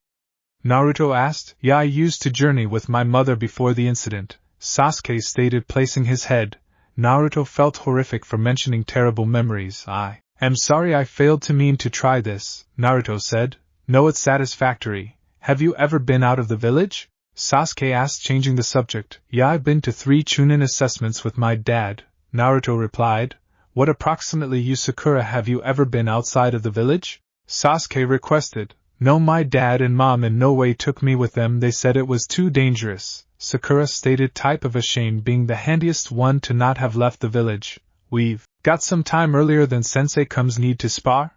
Naruto asked. Yeah, I used to journey with my mother before the incident, Sasuke stated, placing his head. Naruto felt horrific for mentioning terrible memories. I am sorry, I failed to mean to try this, Naruto said. No, it's satisfactory. Have you ever been out of the village? Sasuke asked, changing the subject. Yeah, I've been to 3 Chunin assessments with my dad, Naruto replied. What approximately you Sakura, have you ever been outside of the village? Sasuke requested. No, my dad and mom in no way took me with them. They said it was too dangerous, Sakura stated, type of ashamed being the handiest one to not have left the village. We've got some time earlier than sensei comes. Need to spar?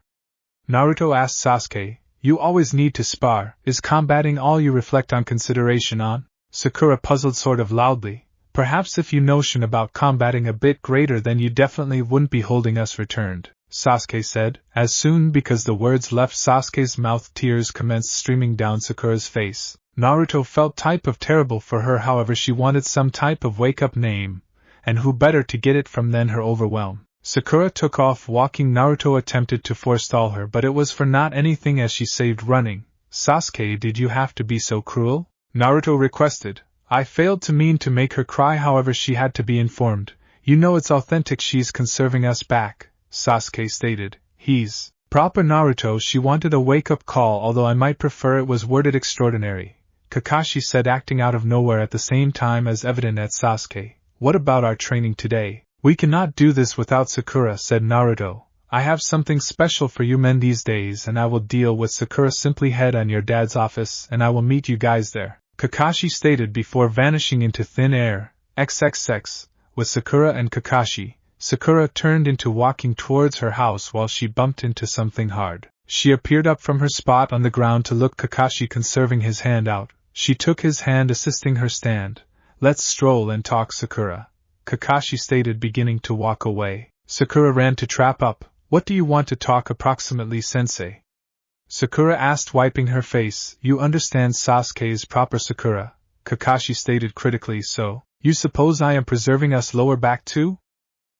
Naruto asked Sasuke. You always need to spar. Is combating all you reflect on consideration on? Sakura puzzled sort of loudly. Perhaps if you notion about combating a bit greater, then you definitely wouldn't be holding us returned, Sasuke said. As soon because the words left Sasuke's mouth, tears commenced streaming down Sakura's face. Naruto felt type of terrible for her, however she wanted some type of wake-up name, and who better to get it from than her overwhelm. Sakura took off walking. Naruto attempted to forestall her, but it was for not anything as she saved running. Sasuke, did you have to be so cruel? Naruto requested. I failed to mean to make her cry, however she had to be informed. You know it's authentic, she's conserving us back, Sasuke stated. He's proper Naruto. She wanted a wake-up call, although I might prefer it was worded extraordinary, Kakashi said, acting out of nowhere at the same time as evident at Sasuke. What about our training today? We cannot do this without Sakura, said Naruto. I have something special for you men these days, and I will deal with Sakura. Simply head on your dad's office and I will meet you guys there, Kakashi stated before vanishing into thin air. XXX. With Sakura and Kakashi, Sakura turned into walking towards her house while she bumped into something hard. She appeared up from her spot on the ground to look Kakashi conserving his hand out. She took his hand assisting her stand. Let's stroll and talk, Sakura, Kakashi stated beginning to walk away. Sakura ran to trap up. What do you want to talk approximately, sensei? Sakura asked wiping her face. You understand Sasuke's proper, Sakura, Kakashi stated critically. So, you suppose I am preserving us lower back too?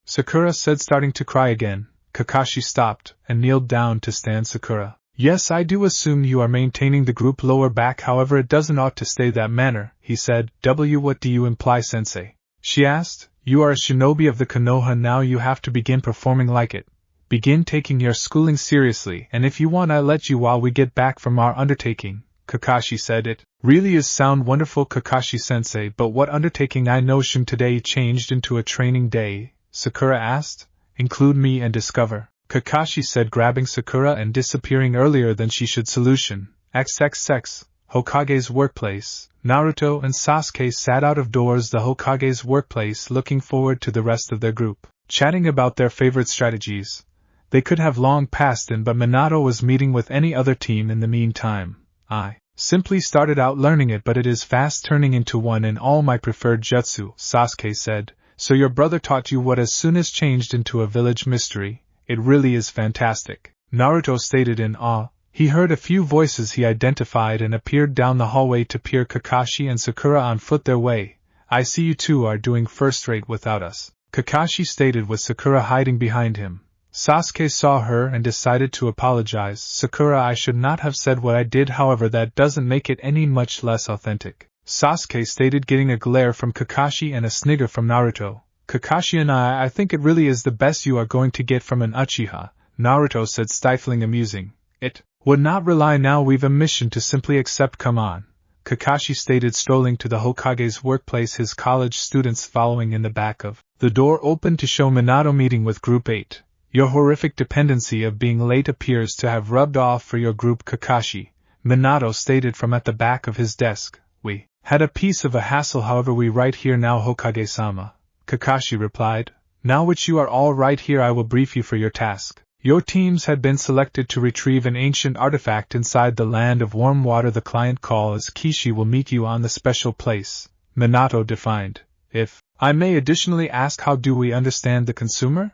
Sakura said starting to cry again. Kakashi stopped and kneeled down to stand Sakura. Yes, I do assume you are maintaining the group lower back, however it doesn't ought to stay that manner, he said. What do you imply, sensei? She asked. You are a shinobi of the Konoha, now you have to begin performing like it. Begin taking your schooling seriously, and if you want I let you while we get back from our undertaking, Kakashi said. It really is sound wonderful, Kakashi-sensei, but what undertaking? I notion today changed into a training day, Sakura asked. Include me and discover, Kakashi said grabbing Sakura and disappearing earlier than she should. Solution. XXX. Hokage's workplace. Naruto and Sasuke sat out of doors the Hokage's workplace looking forward to the rest of their group, chatting about their favorite strategies. They could have long passed in, but Minato was meeting with any other team in the meantime. I simply started out learning it, but it is fast turning into one in all my preferred jutsu, Sasuke said. So your brother taught you what as soon as changed into a village mystery? It really is fantastic, Naruto stated in awe. He heard a few voices he identified and appeared down the hallway to peer Kakashi and Sakura on foot their way. I see you two are doing first rate without us, Kakashi stated with Sakura hiding behind him. Sasuke saw her and decided to apologize. Sakura, I should not have said what I did, however that doesn't make it any much less authentic, Sasuke stated getting a glare from Kakashi and a snigger from Naruto. Kakashi and I think it really is the best you are going to get from an Uchiha, Naruto said stifling amusing. It would not rely now we've a mission to simply accept. Come on, Kakashi stated strolling to the Hokage's workplace, his college students following in the back of. The door opened to show Minato meeting with Group 8. Your horrific dependency of being late appears to have rubbed off for your group, Kakashi, Minato stated from at the back of his desk. We had a piece of a hassle, however we right here now, Hokage-sama, Kakashi replied. Now which you are all right here I will brief you for your task. Your teams had been selected to retrieve an ancient artifact inside the land of warm water. The client call is Kishi will meet you on the special place, Minato defined. If I may additionally ask, how do we understand the consumer?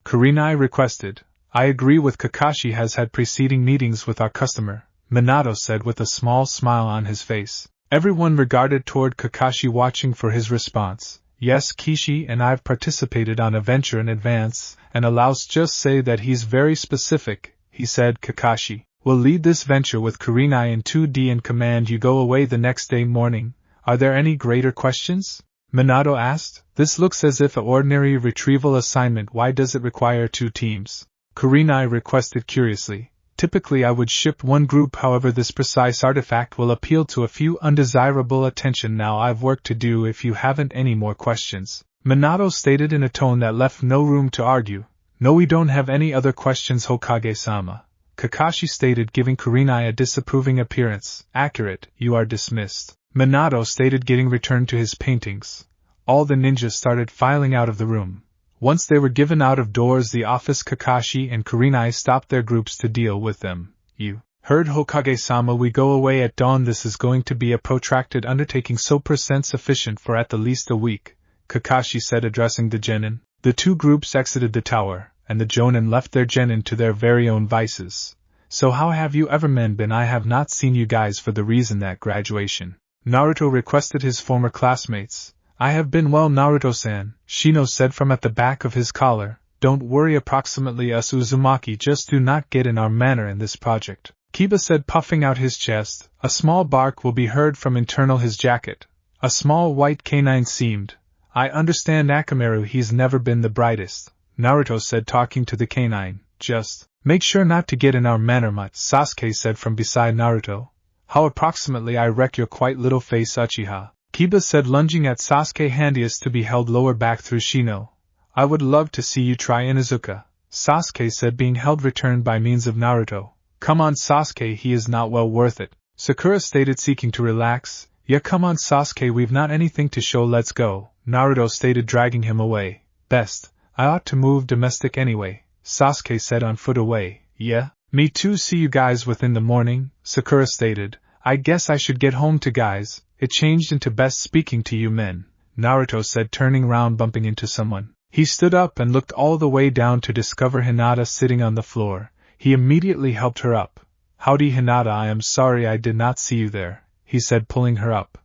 Kurinai requested. I agree with Kakashi has had preceding meetings with our customer, Minato said with a small smile on his face. Everyone regarded toward Kakashi watching for his response. Yes, Kishi and I've participated on a venture in advance, and allows just say that he's very specific, he said. Kakashi will lead this venture with Kurinai in 2D and command you go away the next day morning. Are there any greater questions? Minato asked. This looks as if an ordinary retrieval assignment. Why does it require 2 teams? Kurinai requested curiously. Typically I would ship one group, however this precise artifact will appeal to a few undesirable attention. Now I've work to do if you haven't any more questions, Minato stated in a tone that left no room to argue. No, we don't have any other questions, Hokage-sama, Kakashi stated giving Kurinai a disapproving appearance. Accurate, you are dismissed, Minato stated getting returned to his paintings. All the ninjas started filing out of the room. Once they were given out of doors the office, Kakashi and Kurinai stopped their groups to deal with them. You heard, Hokage-sama, we go away at dawn. This is going to be a protracted undertaking, so sufficient for at the least a week, Kakashi said addressing the genin. The 2 groups exited the tower, and the jonin left their genin to their very own vices. So how have you ever men been? I have not seen you guys for the reason that graduation, Naruto requested his former classmates. I have been well, Naruto-san, Shino said from at the back of his collar. Don't worry, approximately us Uzumaki just do not get in our manner in this project, Kiba said puffing out his chest. A small bark will be heard from internal his jacket. A small white canine seemed. I understand Akamaru, he's never been the brightest, Naruto said talking to the canine. Just make sure not to get in our manner much, Sasuke said from beside Naruto. How approximately I wreck your quite little face, Uchiha, Kiba said, lunging at Sasuke, handiest to be held lower back through Shino. I would love to see you try Inuzuka. Sasuke said, being held returned by means of Naruto. Come on Sasuke, he is not well worth it. Sakura stated, seeking to relax. Yeah, come on Sasuke, we've not anything to show, let's go. Naruto stated, dragging him away. Best, I ought to move domestic anyway. Sasuke said, on foot away. Yeah, me too, see you guys within the morning. Sakura stated, I guess I should get home to guys. It changed into best speaking to you men. Naruto said, turning round, bumping into someone. He stood up and looked all the way down to discover Hinata sitting on the floor. He immediately helped her up. Howdy Hinata, I am sorry I did not see you there, he said, pulling her up.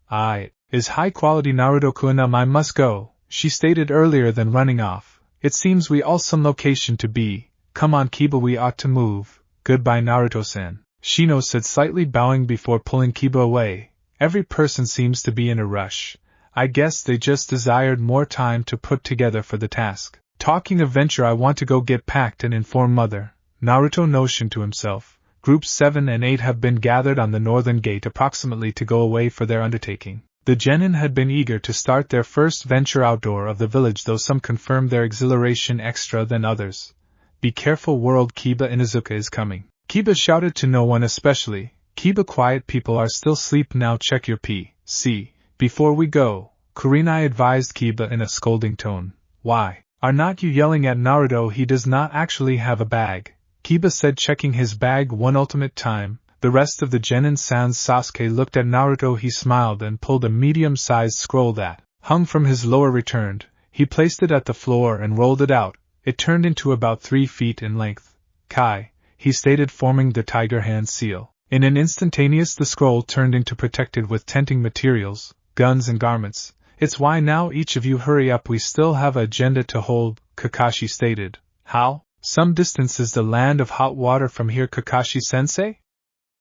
Is high quality Naruto-kun, I must go, she stated earlier than running off. It seems we all some location to be. Come on Kiba, we ought to move. Goodbye Naruto-san, Shino said, slightly bowing before pulling Kiba away. Every person seems to be in a rush. I guess they just desired more time to put together for the task. Talking of venture, I want to go get packed and inform mother. Naruto notioned to himself. Groups 7 and 8 have been gathered on the northern gate approximately to go away for their undertaking. The genin had been eager to start their first venture outdoor of the village, though some confirmed their exhilaration extra than others. Be careful world, Kiba, Inuzuka is coming. Kiba shouted to no one especially. Kiba, quiet, people are still asleep now, check your P.C. before we go. Kurinai advised Kiba in a scolding tone. Why are not you yelling at Naruto? He does not actually have a bag. Kiba said, checking his bag one ultimate time. The rest of the genin sans Sasuke looked at Naruto. He smiled and pulled a medium-sized scroll that hung from his lower returned. He placed it at the floor and rolled it out. It turned into about 3 feet in length. Kai, he stated, forming the tiger hand seal. In an instantaneous the scroll turned into protected with tenting materials, guns and garments. It's why now each of you hurry up, we still have an agenda to hold, Kakashi stated. How? Some distance is the land of hot water from here, Kakashi-sensei?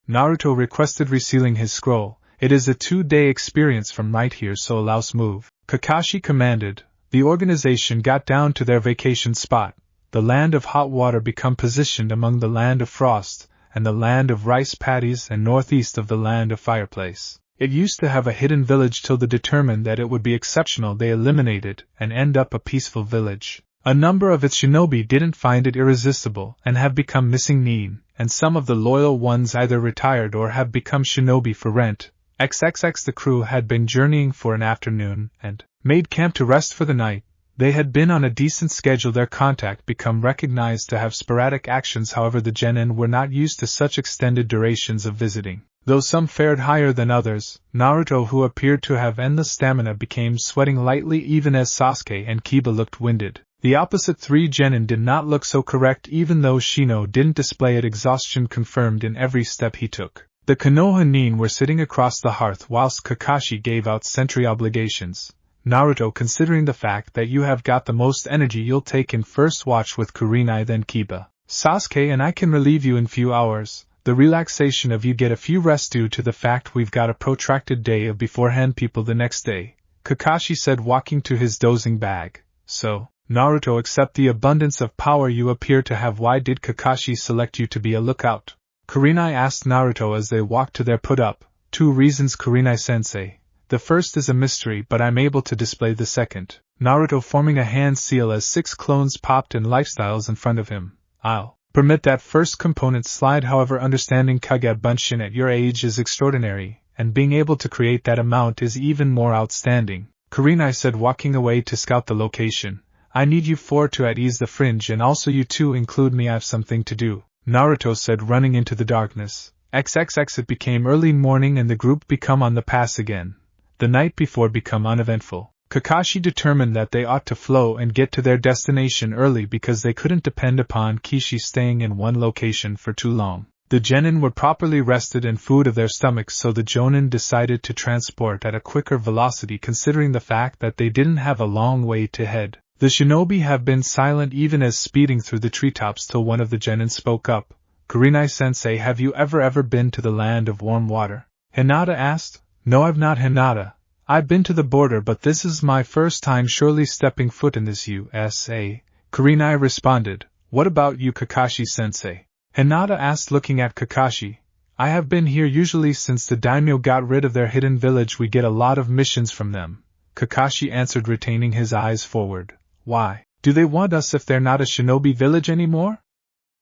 Naruto requested, resealing his scroll. It is a 2-day experience from right here, so allows move. Kakashi commanded. The organization got down to their vacation spot. The land of hot water become positioned among the land of frost, and the land of rice paddies, and northeast of the land of fireplace. It used to have a hidden village till they determined that it would be exceptional. They eliminated and end up a peaceful village. A number of its shinobi didn't find it irresistible and have become missing, and some of the loyal ones either retired or have become shinobi for rent. XXX The crew had been journeying for an afternoon and made camp to rest for the night. They had been on a decent schedule. Their contact become recognized to have sporadic actions. However, the genin were not used to such extended durations of visiting. Though some fared higher than others, Naruto, who appeared to have endless stamina, became sweating lightly, even as Sasuke and Kiba looked winded. The opposite 3 genin did not look so correct, even though Shino didn't display it. Exhaustion confirmed in every step he took. The Konoha nin were sitting across the hearth whilst Kakashi gave out sentry obligations. Naruto, considering the fact that you have got the most energy, you'll take in first watch with Kurinai, then Kiba. Sasuke and I can relieve you in few hours. The relaxation of you get a few rest due to the fact we've got a protracted day of beforehand people the next day, Kakashi said, walking to his dozing bag. So, Naruto, accept the abundance of power you appear to have. Why did Kakashi select you to be a lookout? Kurinai asked Naruto as they walked to their put-up. 2 reasons, Kurinai-sensei. The first is a mystery, but I'm able to display the second. Naruto, forming a hand seal as 6 clones popped in lifestyles in front of him. I'll permit that first component slide, however, understanding Kage Bunshin at your age is extraordinary, and being able to create that amount is even more outstanding, Kurinai said, walking away to scout the location. I need you 4 to at ease the fringe, and also you 2 include me, I have something to do, Naruto said, running into the darkness. XXX It became early morning and the group become on the pass again. The night before become uneventful. Kakashi determined that they ought to flow and get to their destination early because they couldn't depend upon Kishi staying in one location for too long. The genin were properly rested and food of their stomachs, so the Jonin decided to transport at a quicker velocity, considering the fact that they didn't have a long way to head. The shinobi have been silent even as speeding through the treetops till one of the genin spoke up. Kurinai-sensei, have you ever been to the land of warm water? Hinata asked. No, I've not, Hinata. I've been to the border, but this is my first time surely stepping foot in this USA. Kurinai responded. What about you, Kakashi-sensei? Hinata asked, looking at Kakashi. I have been here usually since the daimyo got rid of their hidden village. We get a lot of missions from them, Kakashi answered, retaining his eyes forward. Why? Do they want us if they're not a shinobi village anymore?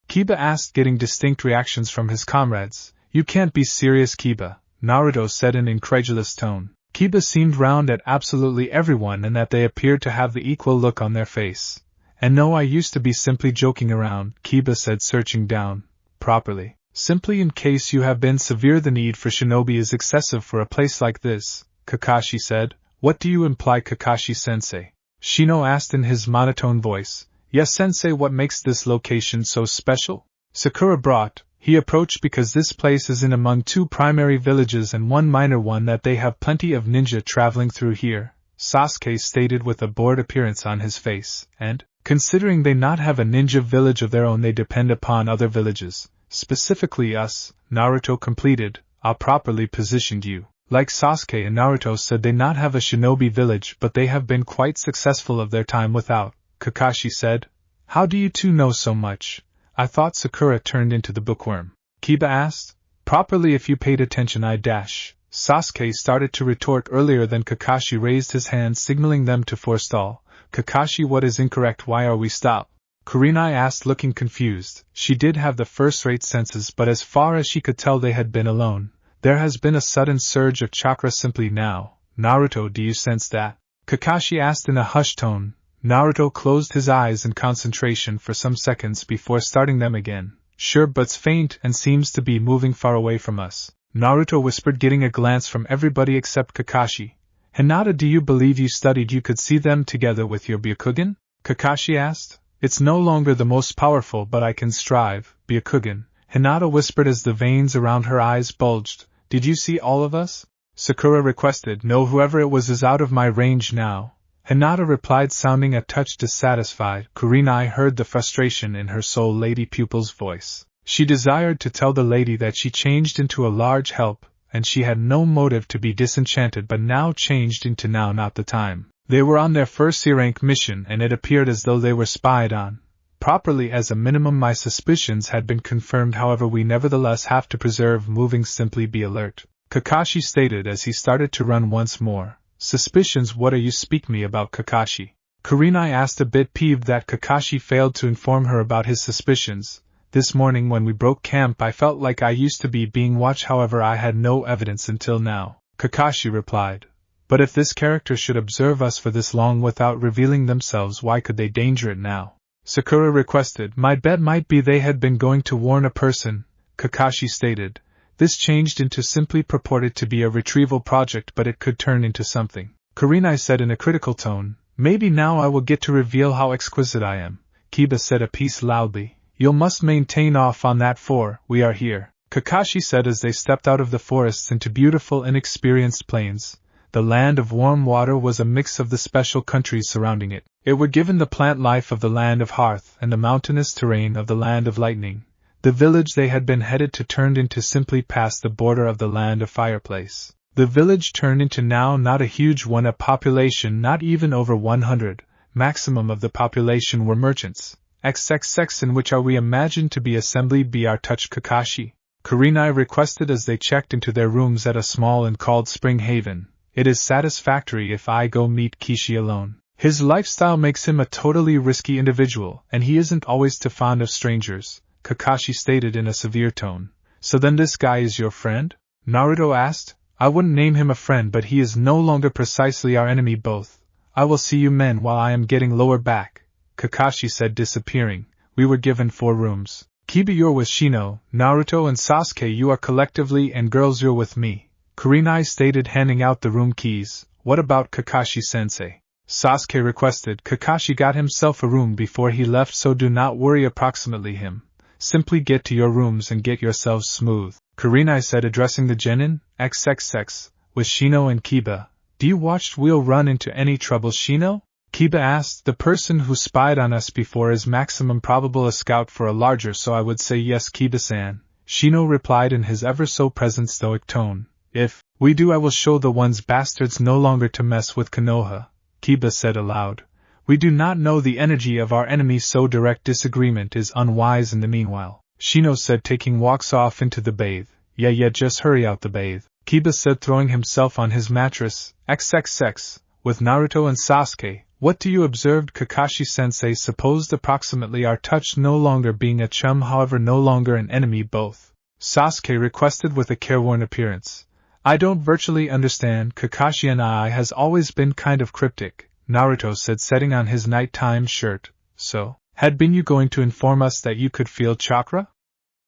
Kiba asked, getting distinct reactions from his comrades. You can't be serious, Kiba, Naruto said in incredulous tone. Kiba seemed round at absolutely everyone and that they appeared to have the equal look on their face. And no, I used to be simply joking around, Kiba said, searching down. Properly. Simply in case you have been severe. The need for shinobi is excessive for a place like this, Kakashi said. What do you imply, Kakashi-sensei? Shino asked in his monotone voice. Yes, sensei, what makes this location so special? Sakura brought. He approached because this place is in among two primary villages and one minor one that they have plenty of ninja traveling through here, Sasuke stated with a bored appearance on his face, and, considering they not have a ninja village of their own, they depend upon other villages, specifically us, Naruto completed. I'll properly positioned you. Like Sasuke and Naruto said, they not have a shinobi village, but they have been quite successful of their time without, Kakashi said. How do you two know so much? I thought Sakura turned into the bookworm. Kiba asked. Properly if you paid attention, I dash. Sasuke started to retort earlier than Kakashi raised his hand, signaling them to forestall. Kakashi, what is incorrect? Why are we stopped? Kurinai asked, looking confused. She did have the first-rate senses, but as far as she could tell they had been alone. There has been a sudden surge of chakra simply now. Naruto, do you sense that? Kakashi asked in a hushed tone. Naruto closed his eyes in concentration for some seconds before starting them again. Sure, but's faint and seems to be moving far away from us, Naruto whispered, getting a glance from everybody except Kakashi. Hinata, do you believe you studied you could see them together with your Byakugan? Kakashi asked. It's no longer the most powerful, but I can strive, Byakugan, Hinata whispered as the veins around her eyes bulged. Did you see all of us? Sakura requested. No, whoever it was is out of my range now, Hinata replied, sounding a touch dissatisfied. Kurinai heard the frustration in her soul lady pupil's voice. She desired to tell the lady that she changed into a large help, and she had no motive to be disenchanted, but now changed into now not the time. They were on their first C-rank mission, and it appeared as though they were spied on. Properly, as a minimum, my suspicions had been confirmed. However, we nevertheless have to preserve moving. Simply be alert, Kakashi stated as he started to run once more. Suspicions? What are you speaking me about, Kakashi? Kurinai asked, a bit peeved that Kakashi failed to inform her about his suspicions. This morning when we broke camp, I felt like I used to be being watched. However, I had no evidence until now, Kakashi replied. But if this character should observe us for this long without revealing themselves, why could they danger it now? Sakura requested. My bet might be they had been going to warn a person, Kakashi stated. This changed into simply purported to be a retrieval project, but it could turn into something. Kurinai said in a critical tone. Maybe now I will get to reveal how exquisite I am, Kiba said a piece loudly. You must maintain off on that, for we are here, Kakashi said as they stepped out of the forests into beautiful inexperienced plains. The land of warm water was a mix of the special countries surrounding it. It were given the plant life of the land of hearth and the mountainous terrain of the land of lightning. The village they had been headed to turned into simply past the border of the land of fireplace. The village turned into now not a huge one, a population not even over 100. Maximum of the population were merchants. XXX, in which are we imagined to be assembly br touched Kakashi? Kurinai requested as they checked into their rooms at a small inn called Spring Haven. It is satisfactory if I go meet Kishi alone. His lifestyle makes him a totally risky individual, and he isn't always too fond of strangers, Kakashi stated in a severe tone. So then this guy is your friend? Naruto asked. I wouldn't name him a friend, but he is no longer precisely our enemy both. I will see you men while I am getting lower back, Kakashi said, disappearing. We were given 4 rooms. Kiba, you're with Shino, Naruto and Sasuke, you are collectively, and girls, you're with me, Kurinai stated, handing out the room keys. What about Kakashi-sensei? Sasuke requested. Kakashi got himself a room before he left, so do not worry approximately him. Simply get to your rooms and get yourselves smooth, Kurinai said, addressing the genin. XXX, with Shino and Kiba. Do you watched we'll run into any trouble, Shino? Kiba asked. The person who spied on us before is maximum probable a scout for a larger, so I would say yes, Kiba-san, Shino replied in his ever-so-present stoic tone. If we do, I will show the ones bastards no longer to mess with Konoha, Kiba said aloud. We do not know the energy of our enemy, so direct disagreement is unwise in the meanwhile, Shino said, taking walks off into the bathe. Yeah, just hurry out the bathe, Kiba said, throwing himself on his mattress. XXX, with Naruto and Sasuke, what do you observed? Kakashi-sensei supposed approximately our touch no longer being a chum, however no longer an enemy both. Sasuke requested with a careworn appearance. I don't virtually understand. Kakashi and I has always been kind of cryptic, Naruto said, setting on his nighttime shirt. So, had been you going to inform us that you could feel chakra?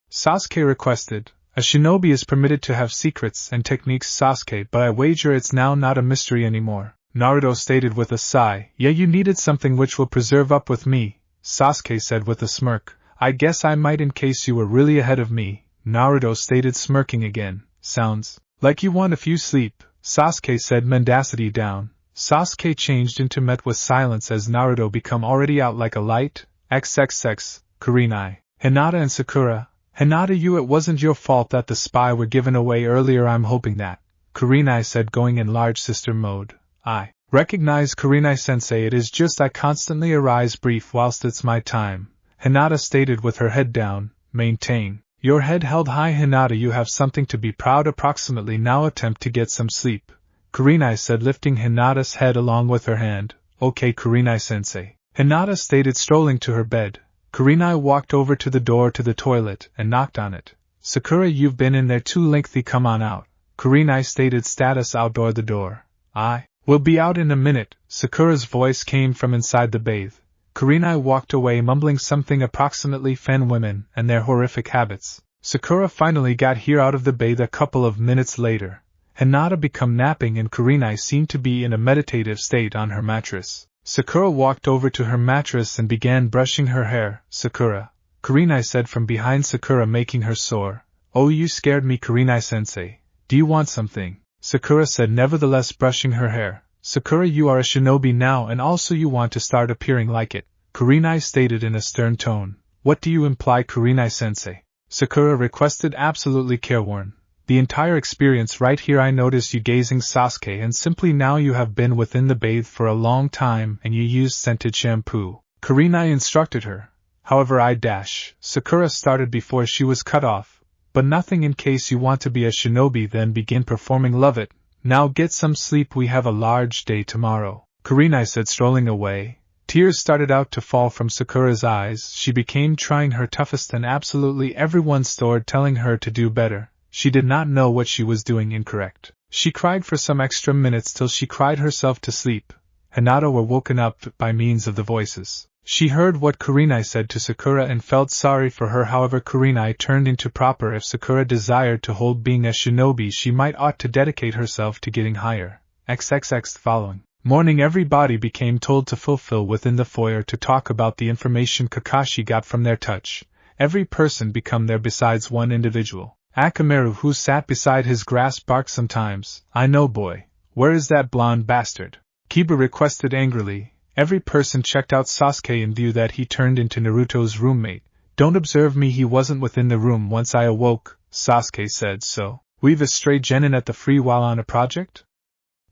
Sasuke requested. A shinobi is permitted to have secrets and techniques, Sasuke, but I wager it's now not a mystery anymore, Naruto stated with a sigh. Yeah, you needed something which will preserve up with me, Sasuke said with a smirk. I guess I might in case you were really ahead of me, Naruto stated, smirking again. Sounds like you want a few sleep, Sasuke said, mendacity down. Sasuke changed into met with silence as Naruto become already out like a light. XXX, Kurenai, Hinata and Sakura. Hinata, it wasn't your fault that the spy were given away earlier. I'm hoping that, Kurenai said, going in large sister mode. I recognize, Kurenai-sensei, it is just I constantly arise brief whilst it's my time, Hinata stated with her head down. Maintain your head held high, Hinata, you have something to be proud. Approximately now attempt to get some sleep, Kurenai said, lifting Hinata's head along with her hand. Okay, Kurenai-sensei, Hinata stated, strolling to her bed. Kurenai walked over to the door to the toilet and knocked on it. Sakura, you've been in there too lengthy, come on out, Kurenai stated, status outdoor the door. I will be out in a minute, Sakura's voice came from inside the bathe. Kurenai walked away mumbling something approximately fen women and their horrific habits. Sakura finally got here out of the bathe a couple of minutes later. Hinata become napping and Kurenai seemed to be in a meditative state on her mattress. Sakura walked over to her mattress and began brushing her hair. Sakura, Kurenai said from behind Sakura, making her sore. Oh, you scared me, Kurenai-sensei. Do you want something? Sakura said, nevertheless brushing her hair. Sakura, you are a shinobi now and also you want to start appearing like it, Kurenai stated in a stern tone. What do you imply, Kurenai-sensei? Sakura requested, absolutely careworn. The entire experience right here. I notice you gazing, Sasuke, and simply now you have been within the bathe for a long time and you used scented shampoo, Kurenai instructed her. However, Sakura started before she was cut off. But nothing, in case you want to be a shinobi then begin performing. Love it. Now get some sleep, we have a large day tomorrow, Kurenai said, strolling away. Tears started out to fall from Sakura's eyes. She became trying her toughest and absolutely everyone stored telling her to do better. She did not know what she was doing incorrect. She cried for some extra minutes till she cried herself to sleep. Hinata were woken up by means of the voices. She heard what Kurenai said to Sakura and felt sorry for her. However, Kurenai turned into proper. If Sakura desired to hold being a shinobi, she might ought to dedicate herself to getting higher. XXX. Following morning, everybody became told to fulfill within the foyer to talk about the information Kakashi got from their touch. Every person become there besides one individual. Akamaru, who sat beside his grass, barked sometimes. I know, boy. Where is that blonde bastard? Kiba requested angrily. Every person checked out Sasuke in view that he turned into Naruto's roommate. Don't observe me, he wasn't within the room once I awoke, Sasuke said. So, we've a stray genin at the free while on a project?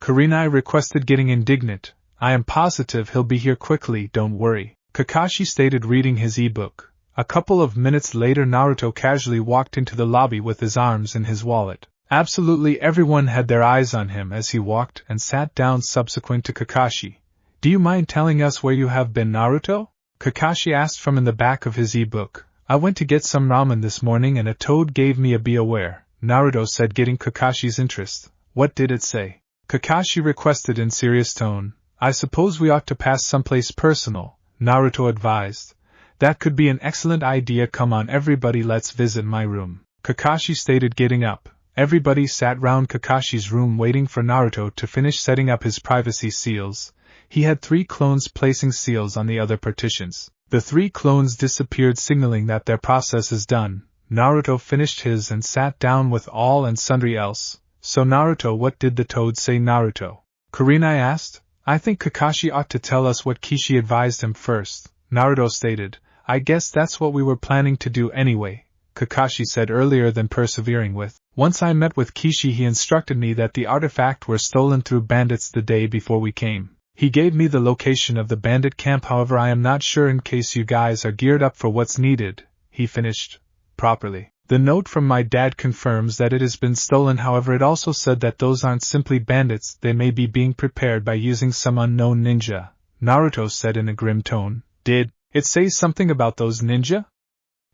Kurenai requested, getting indignant. I am positive he'll be here quickly, don't worry, Kakashi stated, reading his e-book. A couple of minutes later, Naruto casually walked into the lobby with his arms in his wallet. Absolutely everyone had their eyes on him as he walked and sat down. Subsequent to Kakashi. Do you mind telling us where you have been, Naruto? Kakashi asked from in the back of his e-book. I went to get some ramen this morning and a toad gave me a be aware, Naruto said, getting Kakashi's interest. What did it say? Kakashi requested in serious tone. I suppose we ought to pass someplace personal, Naruto advised. That could be an excellent idea. Come on everybody, let's visit my room, Kakashi stated, getting up. Everybody sat round Kakashi's room waiting for Naruto to finish setting up his privacy seals. He had 3 clones placing seals on the other partitions. The 3 clones disappeared, signaling that their process is done. Naruto finished his and sat down with all and sundry else. So Naruto, what did the toad say, Naruto? Kurenai asked. I think Kakashi ought to tell us what Kishi advised him first, Naruto stated. I guess that's what we were planning to do anyway, Kakashi said, earlier than persevering with. Once I met with Kishi, he instructed me that the artifact were stolen through bandits the day before we came. He gave me the location of the bandit camp, however I am not sure. In case you guys are geared up for what's needed, he finished. Properly. The note from my dad confirms that it has been stolen, however it also said that those aren't simply bandits, they may be being prepared by using some unknown ninja, Naruto said in a grim tone. Did it say something about those ninja?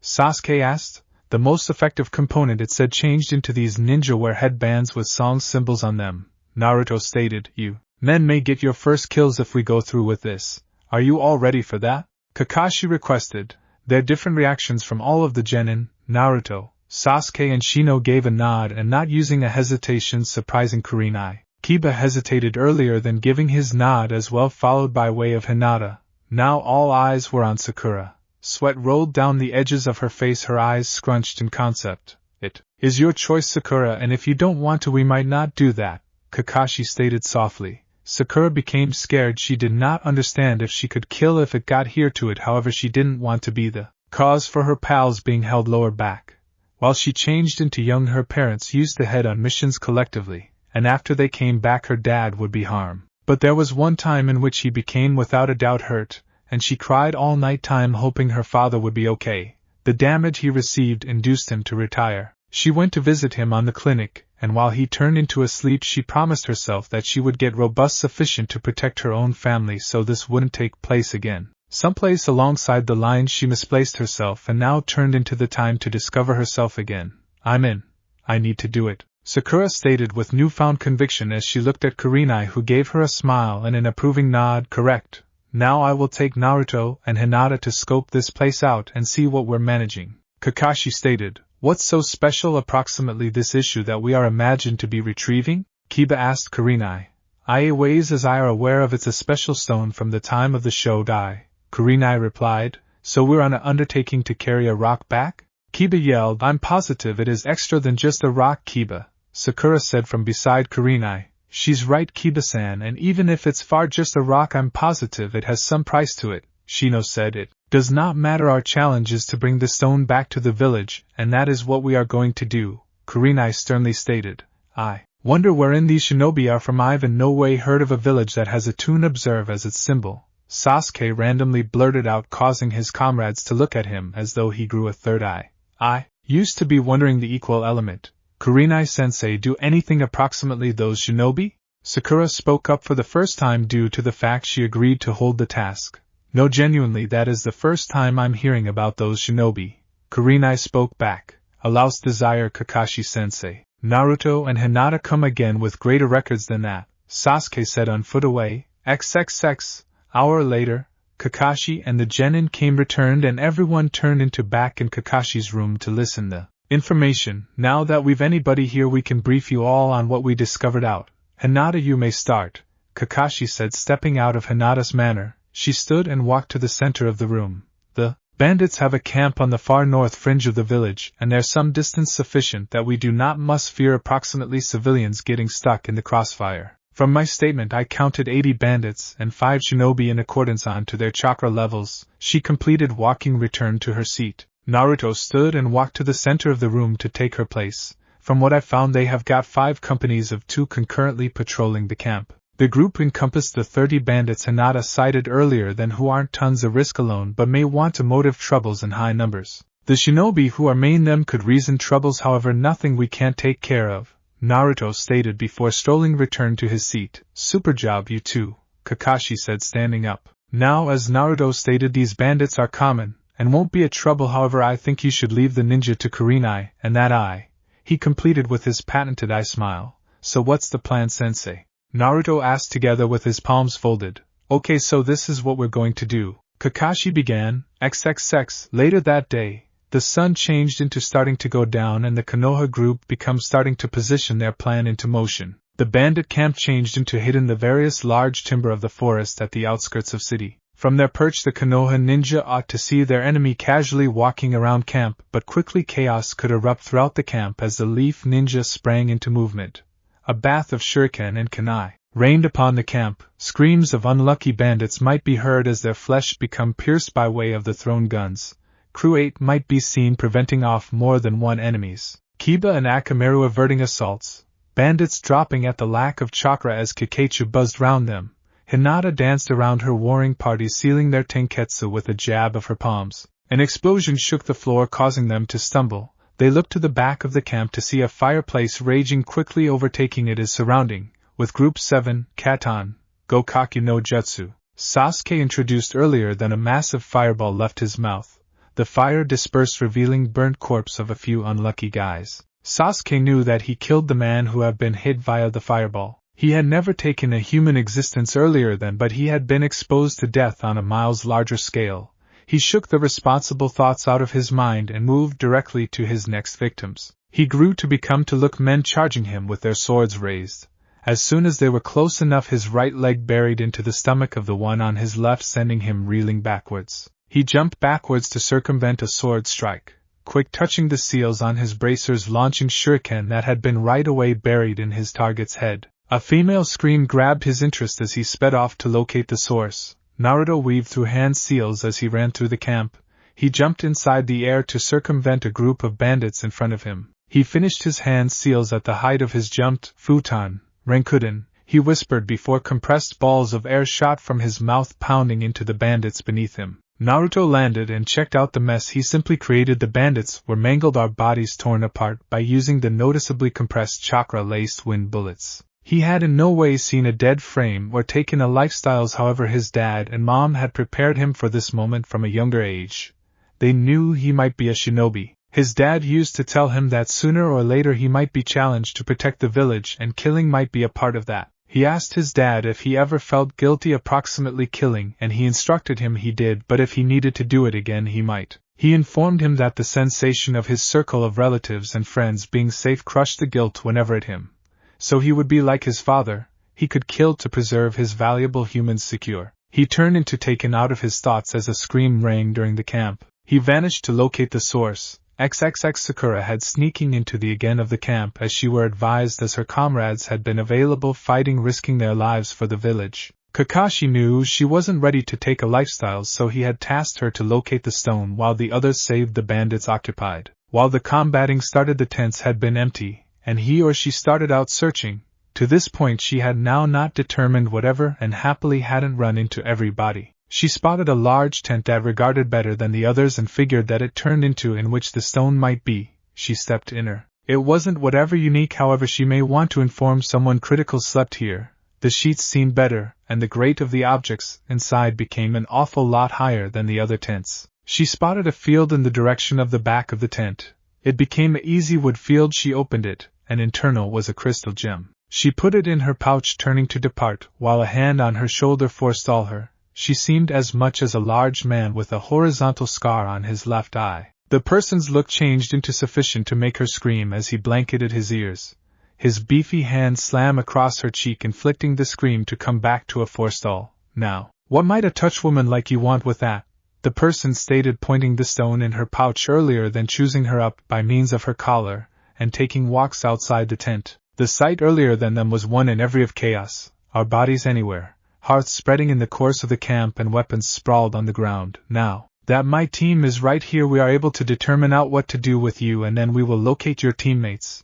Sasuke asked. The most effective component it said changed into these ninja wear headbands with song symbols on them, Naruto stated. You men may get your first kills if we go through with this. Are you all ready for that? Kakashi requested. There are different reactions from all of the genin, Naruto, Sasuke and Shino gave a nod and not using a hesitation surprising Kurenai. Kiba hesitated earlier than giving his nod as well, followed by way of Hinata. Now all eyes were on Sakura. Sweat rolled down the edges of her face, her eyes scrunched in concept. It is your choice, Sakura, and if you don't want to we might not do that, Kakashi stated softly. Sakura became scared. She did not understand if she could kill if it got here to it, however she didn't want to be the cause for her pals being held lower back. While she changed into young, her parents used to head on missions collectively, and after they came back her dad would be harmed. But there was one time in which he became without a doubt hurt, and she cried all night time hoping her father would be okay. The damage he received induced him to retire. She went to visit him on the clinic, and while he turned into a sleep she promised herself that she would get robust sufficient to protect her own family so this wouldn't take place again. Someplace alongside the line she misplaced herself and now turned into the time to discover herself again. I'm in. I need to do it, Sakura stated with newfound conviction as she looked at Kurenai, who gave her a smile and an approving nod. Correct. Now I will take Naruto and Hinata to scope this place out and see what we're managing, Kakashi stated. What's so special approximately this issue that we are imagined to be retrieving? Kiba asked Kurenai. Ways as I are aware of, it's a special stone from the time of the Shodai, Kurenai replied. So we're on an undertaking to carry a rock back? Kiba yelled. I'm positive it is extra than just a rock, Kiba, Sakura said from beside Kurenai. She's right, Kiba-san, and even if it's far just a rock I'm positive it has some price to it, Shino said. It does not matter, our challenge is to bring the stone back to the village, and that is what we are going to do, Kurenai sternly stated. I wonder wherein these shinobi are from. I've in no way heard of a village that has a tune observe as its symbol, Sasuke randomly blurted out, causing his comrades to look at him as though he grew a third eye. I used to be wondering the equal element. Kurenai-sensei, do anything approximately those shinobi? Sakura spoke up for the first time due to the fact she agreed to hold the task. No, genuinely, that is the first time I'm hearing about those shinobi, Kurenai spoke back. Allows desire, Kakashi-sensei. Naruto and Hinata come again with greater records than that, Sasuke said on foot away. XXX. Hour later, Kakashi and the genin came returned and everyone turned into back in Kakashi's room to listen the information. Now that we've anybody here we can brief you all on what we discovered out. Hinata, you may start, Kakashi said, stepping out of Hinata's manor. She stood and walked to the center of the room. The bandits have a camp on the far north fringe of the village, and there's some distance sufficient that we do not must fear approximately civilians getting stuck in the crossfire. From my statement I counted 80 bandits and 5 shinobi in accordance on to their chakra levels, she completed. Walking returned to her seat. Naruto stood and walked to the center of the room to take her place. From what I found they have got 5 companies of 2 concurrently patrolling the camp. The group encompassed the 30 bandits Hinata cited earlier than who aren't tons of risk alone but may want to motive troubles in high numbers. The shinobi who are main them could reason troubles, however nothing we can't take care of, Naruto stated before strolling returned to his seat. Super job you two, Kakashi said standing up. Now as Naruto stated, these bandits are common, and won't be a trouble, however I think you should leave the ninja to Kurenai, and that eye, he completed with his patented eye smile. So what's the plan, sensei? Naruto asked together with his palms folded. Okay, so this is what we're going to do, Kakashi began. XXX. Later that day, the sun changed into starting to go down and the Konoha group become starting to position their plan into motion. The bandit camp changed into hidden the various large timber of the forest at the outskirts of city. From their perch the Konoha ninja ought to see their enemy casually walking around camp, but quickly chaos could erupt throughout the camp as the leaf ninja sprang into movement. A bath of shuriken and kunai rained upon the camp. Screams of unlucky bandits might be heard as their flesh become pierced by way of the thrown guns. Crew 8 might be seen preventing off more than one enemies. Kiba and Akamaru averting assaults. Bandits dropping at the lack of chakra as Kakachu buzzed round them. Hinata danced around her warring party, sealing their tenketsu with a jab of her palms. An explosion shook the floor, causing them to stumble. They looked to the back of the camp to see a fireplace raging quickly overtaking it as surrounding, with Group 7, Katon, Gokakyu no Jutsu, Sasuke introduced earlier than a massive fireball left his mouth. The fire dispersed, revealing burnt corpse of a few unlucky guys. Sasuke knew that he killed the man who had been hit via the fireball. He had never taken a human existence earlier then, but he had been exposed to death on a miles larger scale. He shook the responsible thoughts out of his mind and moved directly to his next victims. He grew to become to look men charging him with their swords raised. As soon as they were close enough, his right leg buried into the stomach of the one on his left, sending him reeling backwards. He jumped backwards to circumvent a sword strike, quick touching the seals on his bracers, launching shuriken that had been right away buried in his target's head. A female scream grabbed his interest as he sped off to locate the source. Naruto weaved through hand seals as he ran through the camp. He jumped inside the air to circumvent a group of bandits in front of him. He finished his hand seals at the height of his jumped futon, Renkuden, he whispered before compressed balls of air shot from his mouth, pounding into the bandits beneath him. Naruto landed and checked out the mess he simply created. The bandits were mangled, our bodies torn apart by using the noticeably compressed chakra-laced wind bullets. He had in no way seen a dead frame or taken a lifestyles, however his dad and mom had prepared him for this moment from a younger age. They knew he might be a shinobi. His dad used to tell him that sooner or later he might be challenged to protect the village, and killing might be a part of that. He asked his dad if he ever felt guilty approximately killing, and he instructed him he did, but if he needed to do it again he might. He informed him that the sensation of his circle of relatives and friends being safe crushed the guilt whenever it him. So he would be like his father, he could kill to preserve his valuable humans secure. He turned into taken out of his thoughts as a scream rang during the camp. He vanished to locate the source. XXX Sakura had sneaking into the again of the camp as she were advised, as her comrades had been available fighting, risking their lives for the village. Kakashi knew she wasn't ready to take a lifestyle, so he had tasked her to locate the stone while the others saved the bandits occupied. While the combating started, the tents had been empty, and he or she started out searching. To this point she had now not determined whatever and happily hadn't run into everybody. She spotted a large tent that regarded better than the others and figured that it turned into in which the stone might be. She stepped in her. It wasn't whatever unique, however she may want to inform someone critical slept here. The sheets seemed better, and the grate of the objects inside became an awful lot higher than the other tents. She spotted a field in the direction of the back of the tent. It became an easy wood field. She opened it, and internal was a crystal gem. She put it in her pouch, turning to depart, while a hand on her shoulder forestalled her. She seemed as much as a large man with a horizontal scar on his left eye. The person's look changed into sufficient to make her scream as he blanketed his ears. His beefy hand slammed across her cheek, inflicting the scream to come back to a forestall. Now, what might a touch woman like you want with that? The person stated, pointing the stone in her pouch earlier than choosing her up by means of her collar, and taking walks outside the tent. The sight earlier than them was one in every of chaos, our bodies anywhere. Hearts spreading in the course of the camp and weapons sprawled on the ground. Now that my team is right here, we are able to determine out what to do with you, and then we will locate your teammates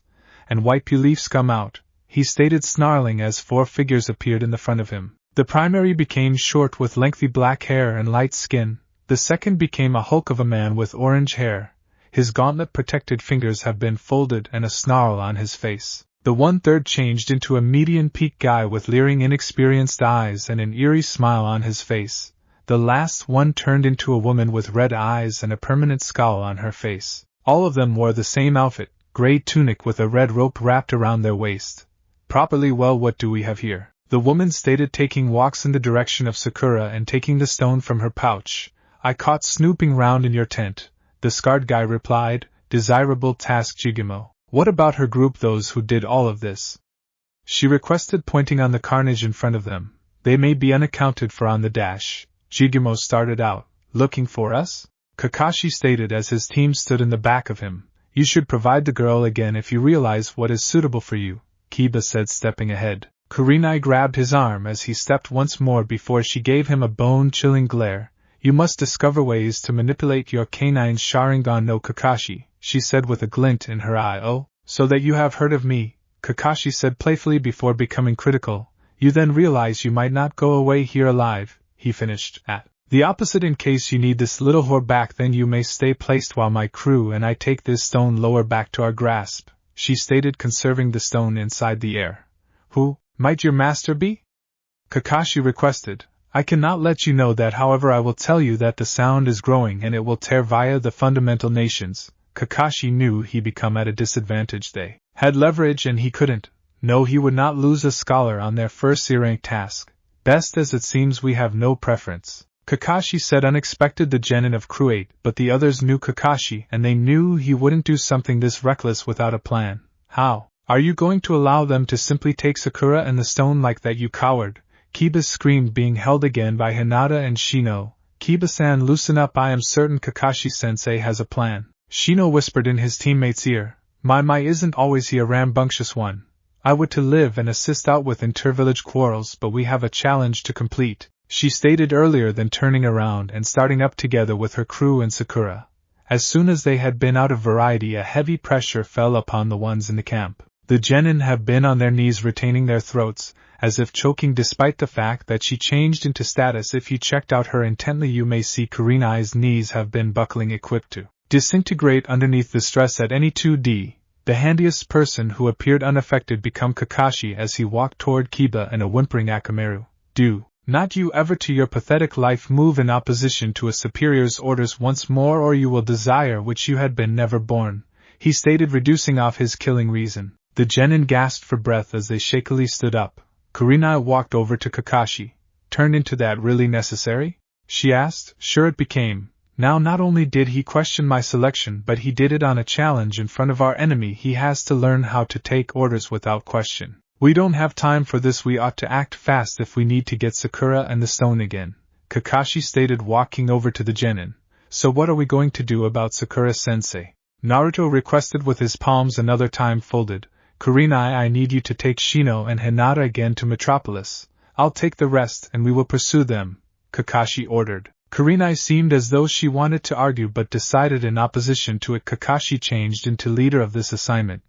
and wipe you leaf scum out, he stated, snarling as 4 figures appeared in the front of him. The primary became short with lengthy black hair and light skin. The second became a hulk of a man with orange hair. His gauntlet-protected fingers have been folded and a snarl on his face. The 1/3 changed into a median-peak guy with leering, inexperienced eyes and an eerie smile on his face. The last one turned into a woman with red eyes and a permanent scowl on her face. All of them wore the same outfit, gray tunic with a red rope wrapped around their waist. Properly. Well, what do we have here? The woman stated, taking walks in the direction of Sakura and taking the stone from her pouch. I caught snooping round in your tent, the scarred guy replied. Desirable task, Jigimo. What about her group, those who did all of this? She requested, pointing on the carnage in front of them. They may be unaccounted for on the dash. Jigimo started out. Looking for us? Kakashi stated as his team stood in the back of him. You should provide the girl again if you realize what is suitable for you, Kiba said, stepping ahead. Kurinai grabbed his arm as he stepped once more before she gave him a bone-chilling glare. You must discover ways to manipulate your canine Sharingan no Kakashi, she said with a glint in her eye. Oh, so that you have heard of me, Kakashi said playfully before becoming critical. You then realize you might not go away here alive, he finished. At The opposite in case you need this little whore back, then you may stay placed while my crew and I take this stone lower back to our grasp, she stated, conserving the stone inside the air. Who might your master be? Kakashi requested. I cannot let you know that, however I will tell you that the sound is growing and it will tear via the fundamental nations. Kakashi knew he become at a disadvantage. They had leverage and he couldn't. No, he would not lose a scholar on their first C-rank task. Best as it seems we have no preference, Kakashi said, unexpected the genin of crew 8, but the others knew Kakashi and they knew he wouldn't do something this reckless without a plan. How are you going to allow them to simply take Sakura and the stone like that, you coward? Kiba screamed, being held again by Hinata and Shino. Kiba-san, loosen up, I am certain Kakashi-sensei has a plan. Shino whispered in his teammate's ear. My isn't always he a rambunctious one. I would to live and assist out with inter-village quarrels, but we have a challenge to complete, she stated earlier, then turning around and starting up together with her crew and Sakura. As soon as they had been out of variety, a heavy pressure fell upon the ones in the camp. The genin have been on their knees retaining their throats, as if choking, despite the fact that she changed into status. If you checked out her intently, you may see Kurina's knees have been buckling, equipped to disintegrate underneath the stress at any 2D. The handiest person who appeared unaffected became Kakashi as he walked toward Kiba and a whimpering Akamaru. Do not you ever to your pathetic life move in opposition to a superior's orders once more, or you will desire which you had been never born, he stated, reducing off his killing reason. The genin gasped for breath as they shakily stood up. Kurina walked over to Kakashi. Turned into that really necessary? She asked. Sure it became. Now not only did he question my selection, but he did it on a challenge in front of our enemy. He has to learn how to take orders without question. We don't have time for this, we ought to act fast if we need to get Sakura and the stone again, Kakashi stated, walking over to the genin. So what are we going to do about Sakura-sensei? Naruto requested with his palms another time folded. Kurina, I need you to take Shino and Hinata again to Metropolis. I'll take the rest and we will pursue them, Kakashi ordered. Kurina seemed as though she wanted to argue but decided in opposition to it. Kakashi changed into leader of this assignment.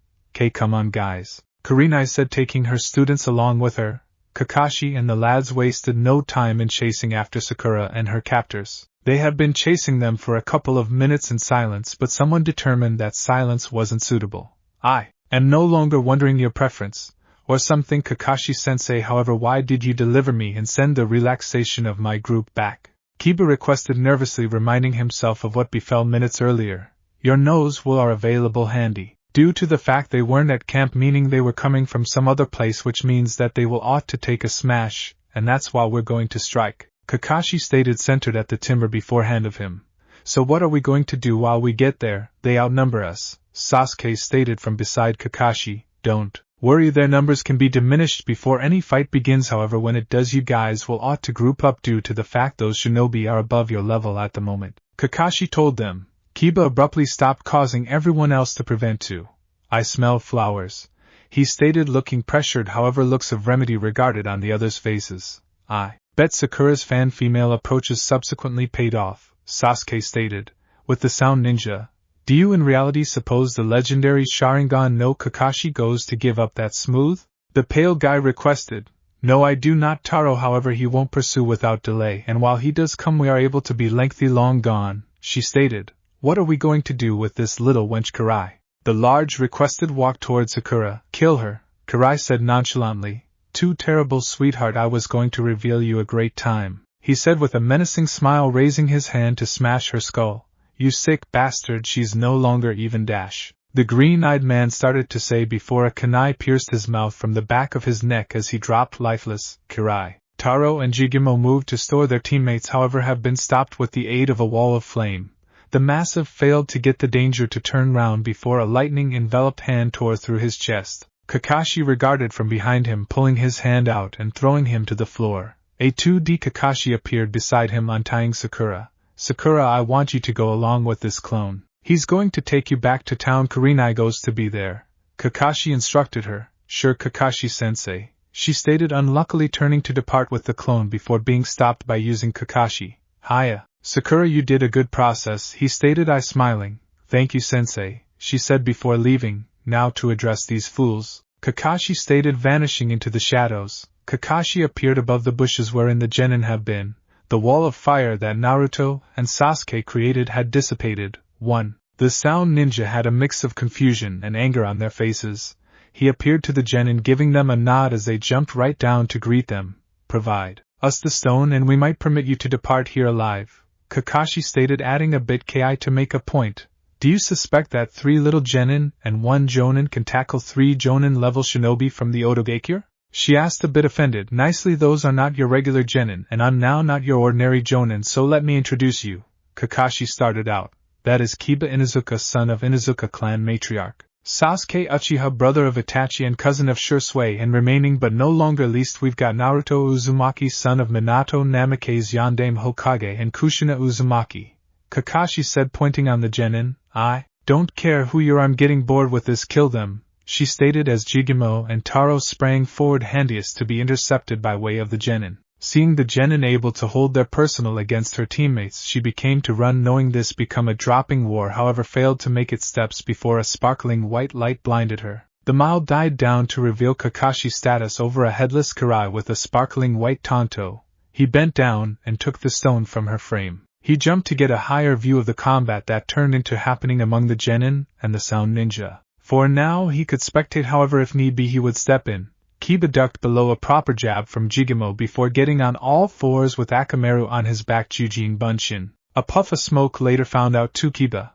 Come on guys, Kurina said, taking her students along with her. Kakashi and the lads wasted no time in chasing after Sakura and her captors. They had been chasing them for a couple of minutes in silence, but someone determined that silence wasn't suitable. I am no longer wondering your preference, or something, Kakashi-sensei, however why did you deliver me and send the relaxation of my group back? Kiba requested nervously, reminding himself of what befell minutes earlier. Your nose will are available handy. Due to the fact they weren't at camp, meaning they were coming from some other place, which means that they will ought to take a smash, and that's why we're going to strike, Kakashi stated, centered at the timber beforehand of him. So what are we going to do while we get there? They outnumber us, Sasuke stated from beside Kakashi. Don't worry, their numbers can be diminished before any fight begins. However, when it does, you guys will ought to group up due to the fact those shinobi are above your level at the moment, Kakashi told them. Kiba abruptly stopped, causing everyone else to prevent too. I smell flowers, he stated, looking pressured. However, looks of remedy regarded on the others' faces. I bet Sakura's fan female approaches subsequently paid off, Sasuke stated, with the sound ninja. Do you in reality suppose the legendary Sharingan no Kakashi goes to give up that smooth? The pale guy requested. No, I do not, Taro. However, he won't pursue without delay, and while he does come, we are able to be lengthy long gone, she stated. What are we going to do with this little wench, Karai? The large requested. Walk towards Sakura. Kill her, Karai said nonchalantly. Too terrible, sweetheart, I was going to reveal you a great time, he said with a menacing smile, raising his hand to smash her skull. You sick bastard, she's no longer even dash. The green-eyed man started to say before a kunai pierced his mouth from the back of his neck as he dropped lifeless. Karai, Taro and Jigimo moved to store their teammates, however have been stopped with the aid of a wall of flame. The massive failed to get the danger to turn round before a lightning-enveloped hand tore through his chest. Kakashi regarded from behind him, pulling his hand out and throwing him to the floor. A 2D Kakashi appeared beside him, untying Sakura. Sakura, I want you to go along with this clone. He's going to take you back to town. Kurinai goes to be there, Kakashi instructed her. Sure, Kakashi-sensei, she stated, unluckily turning to depart with the clone before being stopped by using Kakashi. Hiya, Sakura, you did a good process, he stated, I smiling. Thank you, sensei, she said before leaving. Now to address these fools, Kakashi stated, vanishing into the shadows. Kakashi appeared above the bushes wherein the genin have been. The wall of fire that Naruto and Sasuke created had dissipated. 1. The sound ninja had a mix of confusion and anger on their faces. He appeared to the genin, giving them a nod as they jumped right down to greet them. Provide us the stone and we might permit you to depart here alive, Kakashi stated, adding a bit ki to make a point. Do you suspect that 3 little genin and 1 jonin can tackle 3 jonin-level shinobi from the Otogekyur? She asked, a bit offended. Nicely, those are not your regular genin, and I'm now not your ordinary jonin, so let me introduce you. Kakashi started out. That is Kiba Inuzuka, son of Inuzuka clan matriarch. Sasuke Uchiha, brother of Itachi and cousin of Shisui, and remaining but no longer least, we've got Naruto Uzumaki, son of Minato Namikaze Yondaime Hokage and Kushina Uzumaki. Kakashi said, pointing on the genin. I don't care who you are, I'm getting bored with this, kill them, she stated as Jigimo and Taro sprang forward, handiest to be intercepted by way of the genin. Seeing the genin able to hold their personal against her teammates, she became to run, knowing this become a dropping war, however failed to make its steps before a sparkling white light blinded her. The mile died down to reveal Kakashi's status over a headless Karai with a sparkling white tanto. He bent down and took the stone from her frame. He jumped to get a higher view of the combat that turned into happening among the genin and the sound ninja. For now he could spectate, however if need be he would step in. Kiba ducked below a proper jab from Jigimo before getting on all fours with Akamaru on his back, Jujin Bunshin. A puff of smoke later found out to Kiba,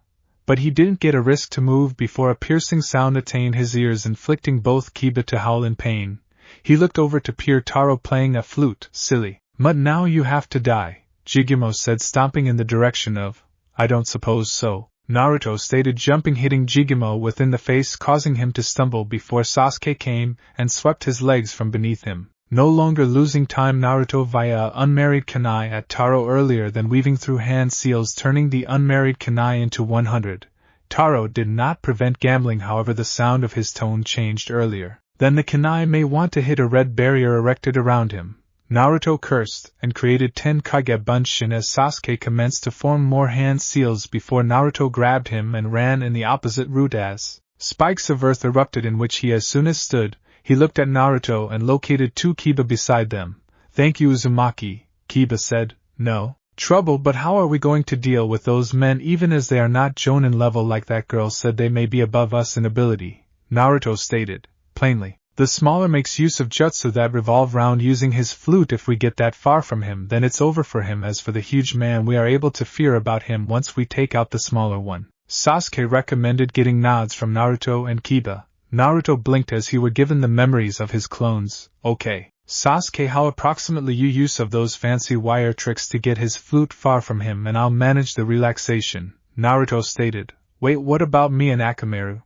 but he didn't get a risk to move before a piercing sound attained his ears, inflicting both Kiba to howl in pain. He looked over to peer Taro playing a flute. Silly mutt, now you have to die, Jigimo said, stomping in the direction of. I don't suppose so, Naruto stated, jumping, hitting Jigimo within the face, causing him to stumble before Sasuke came and swept his legs from beneath him. No longer losing time, Naruto via unmarried kunai at Taro earlier than weaving through hand seals, turning the unmarried kunai into 100. Taro did not prevent gambling, however the sound of his tone changed earlier. Then the kunai may want to hit a red barrier erected around him. Naruto cursed and created 10 Kage Bunshin as Sasuke commenced to form more hand seals before Naruto grabbed him and ran in the opposite route as spikes of earth erupted, in which he as soon as stood. He looked at Naruto and located 2 Kiba beside them. Thank you, Uzumaki, Kiba said. No trouble, but how are we going to deal with those men, even as they are not Jonin level like that girl said? They may be above us in ability, Naruto stated, plainly. The smaller makes use of jutsu that revolve round using his flute. If we get that far from him, then it's over for him. As for the huge man, we are able to fear about him once we take out the smaller one. Sasuke recommended, getting nods from Naruto and Kiba. Naruto blinked as he were given the memories of his clones. Okay, Sasuke, how approximately you use of those fancy wire tricks to get his flute far from him, and I'll manage the relaxation, Naruto stated. Wait, what about me and Akamaru?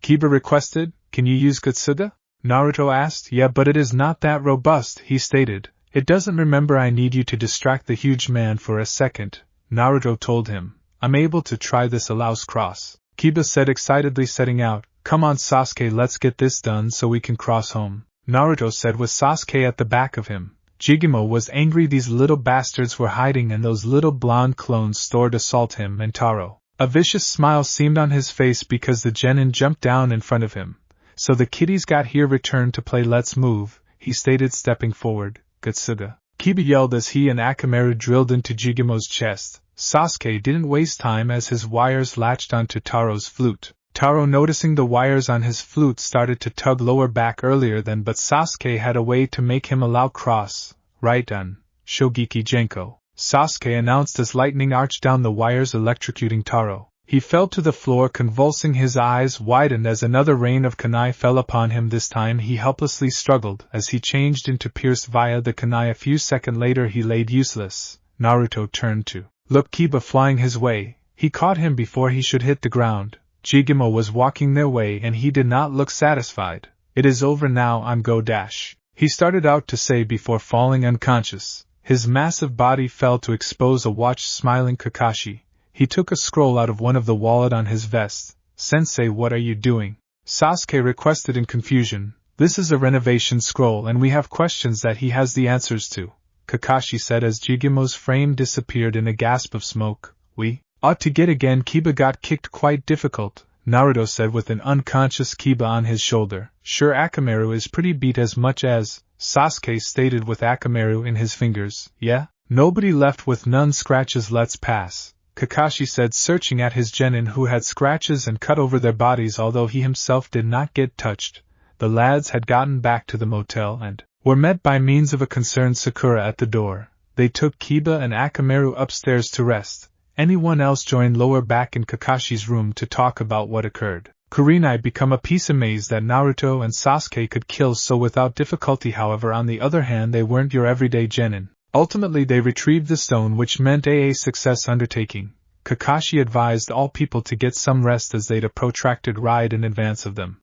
Kiba requested. Can you use Gutsuga? Naruto asked. Yeah, but it is not that robust, he stated. It doesn't. Remember, I need you to distract the huge man for a second, Naruto told him. I'm able to try this. Allows cross, Kiba said excitedly, setting out. Come on Sasuke, let's get this done so we can cross home, Naruto said with Sasuke at the back of him. Jigimo was angry. These little bastards were hiding and those little blonde clones stored to assault him and Taro. A vicious smile seemed on his face because the genin jumped down in front of him. So the kiddies got here, returned to play. Let's move, he stated, stepping forward. Gutsuga, Kiba yelled as he and Akamaru drilled into Jigimo's chest. Sasuke didn't waste time as his wires latched onto Taro's flute. Taro, noticing the wires on his flute, started to tug lower back earlier than, but Sasuke had a way to make him allow cross. Right on, Shogeki Genko, Sasuke announced as lightning arched down the wires, electrocuting Taro. He fell to the floor convulsing, his eyes widened as another rain of kunai fell upon him. This time he helplessly struggled as he changed into Pierce via the kunai. A few seconds later he laid useless. Naruto turned to look Kiba flying his way. He caught him before he should hit the ground. Jigimo was walking their way and he did not look satisfied. It is over now, I'm go dash, he started out to say before falling unconscious. His massive body fell to expose a watch smiling Kakashi. He took a scroll out of one of the wallet on his vest. Sensei, what are you doing? Sasuke requested in confusion. This is a renovation scroll and we have questions that he has the answers to, Kakashi said as Jigimo's frame disappeared in a gasp of smoke. We ought to get again. Kiba got kicked quite difficult, Naruto said with an unconscious Kiba on his shoulder. Sure, Akamaru is pretty beat as much as, Sasuke stated with Akamaru in his fingers. Yeah? Nobody left with none scratches, let's pass, Kakashi said, searching at his genin who had scratches and cut over their bodies. Although he himself did not get touched, the lads had gotten back to the motel and were met by means of a concerned Sakura at the door. They took Kiba and Akamaru upstairs to rest. Anyone else joined lower back in Kakashi's room to talk about what occurred. Kurinai become a piece amazed that Naruto and Sasuke could kill so without difficulty. However, on the other hand, they weren't your everyday genin. Ultimately, they retrieved the stone, which meant a success undertaking. Kakashi advised all people to get some rest as they'd a protracted ride in advance of them.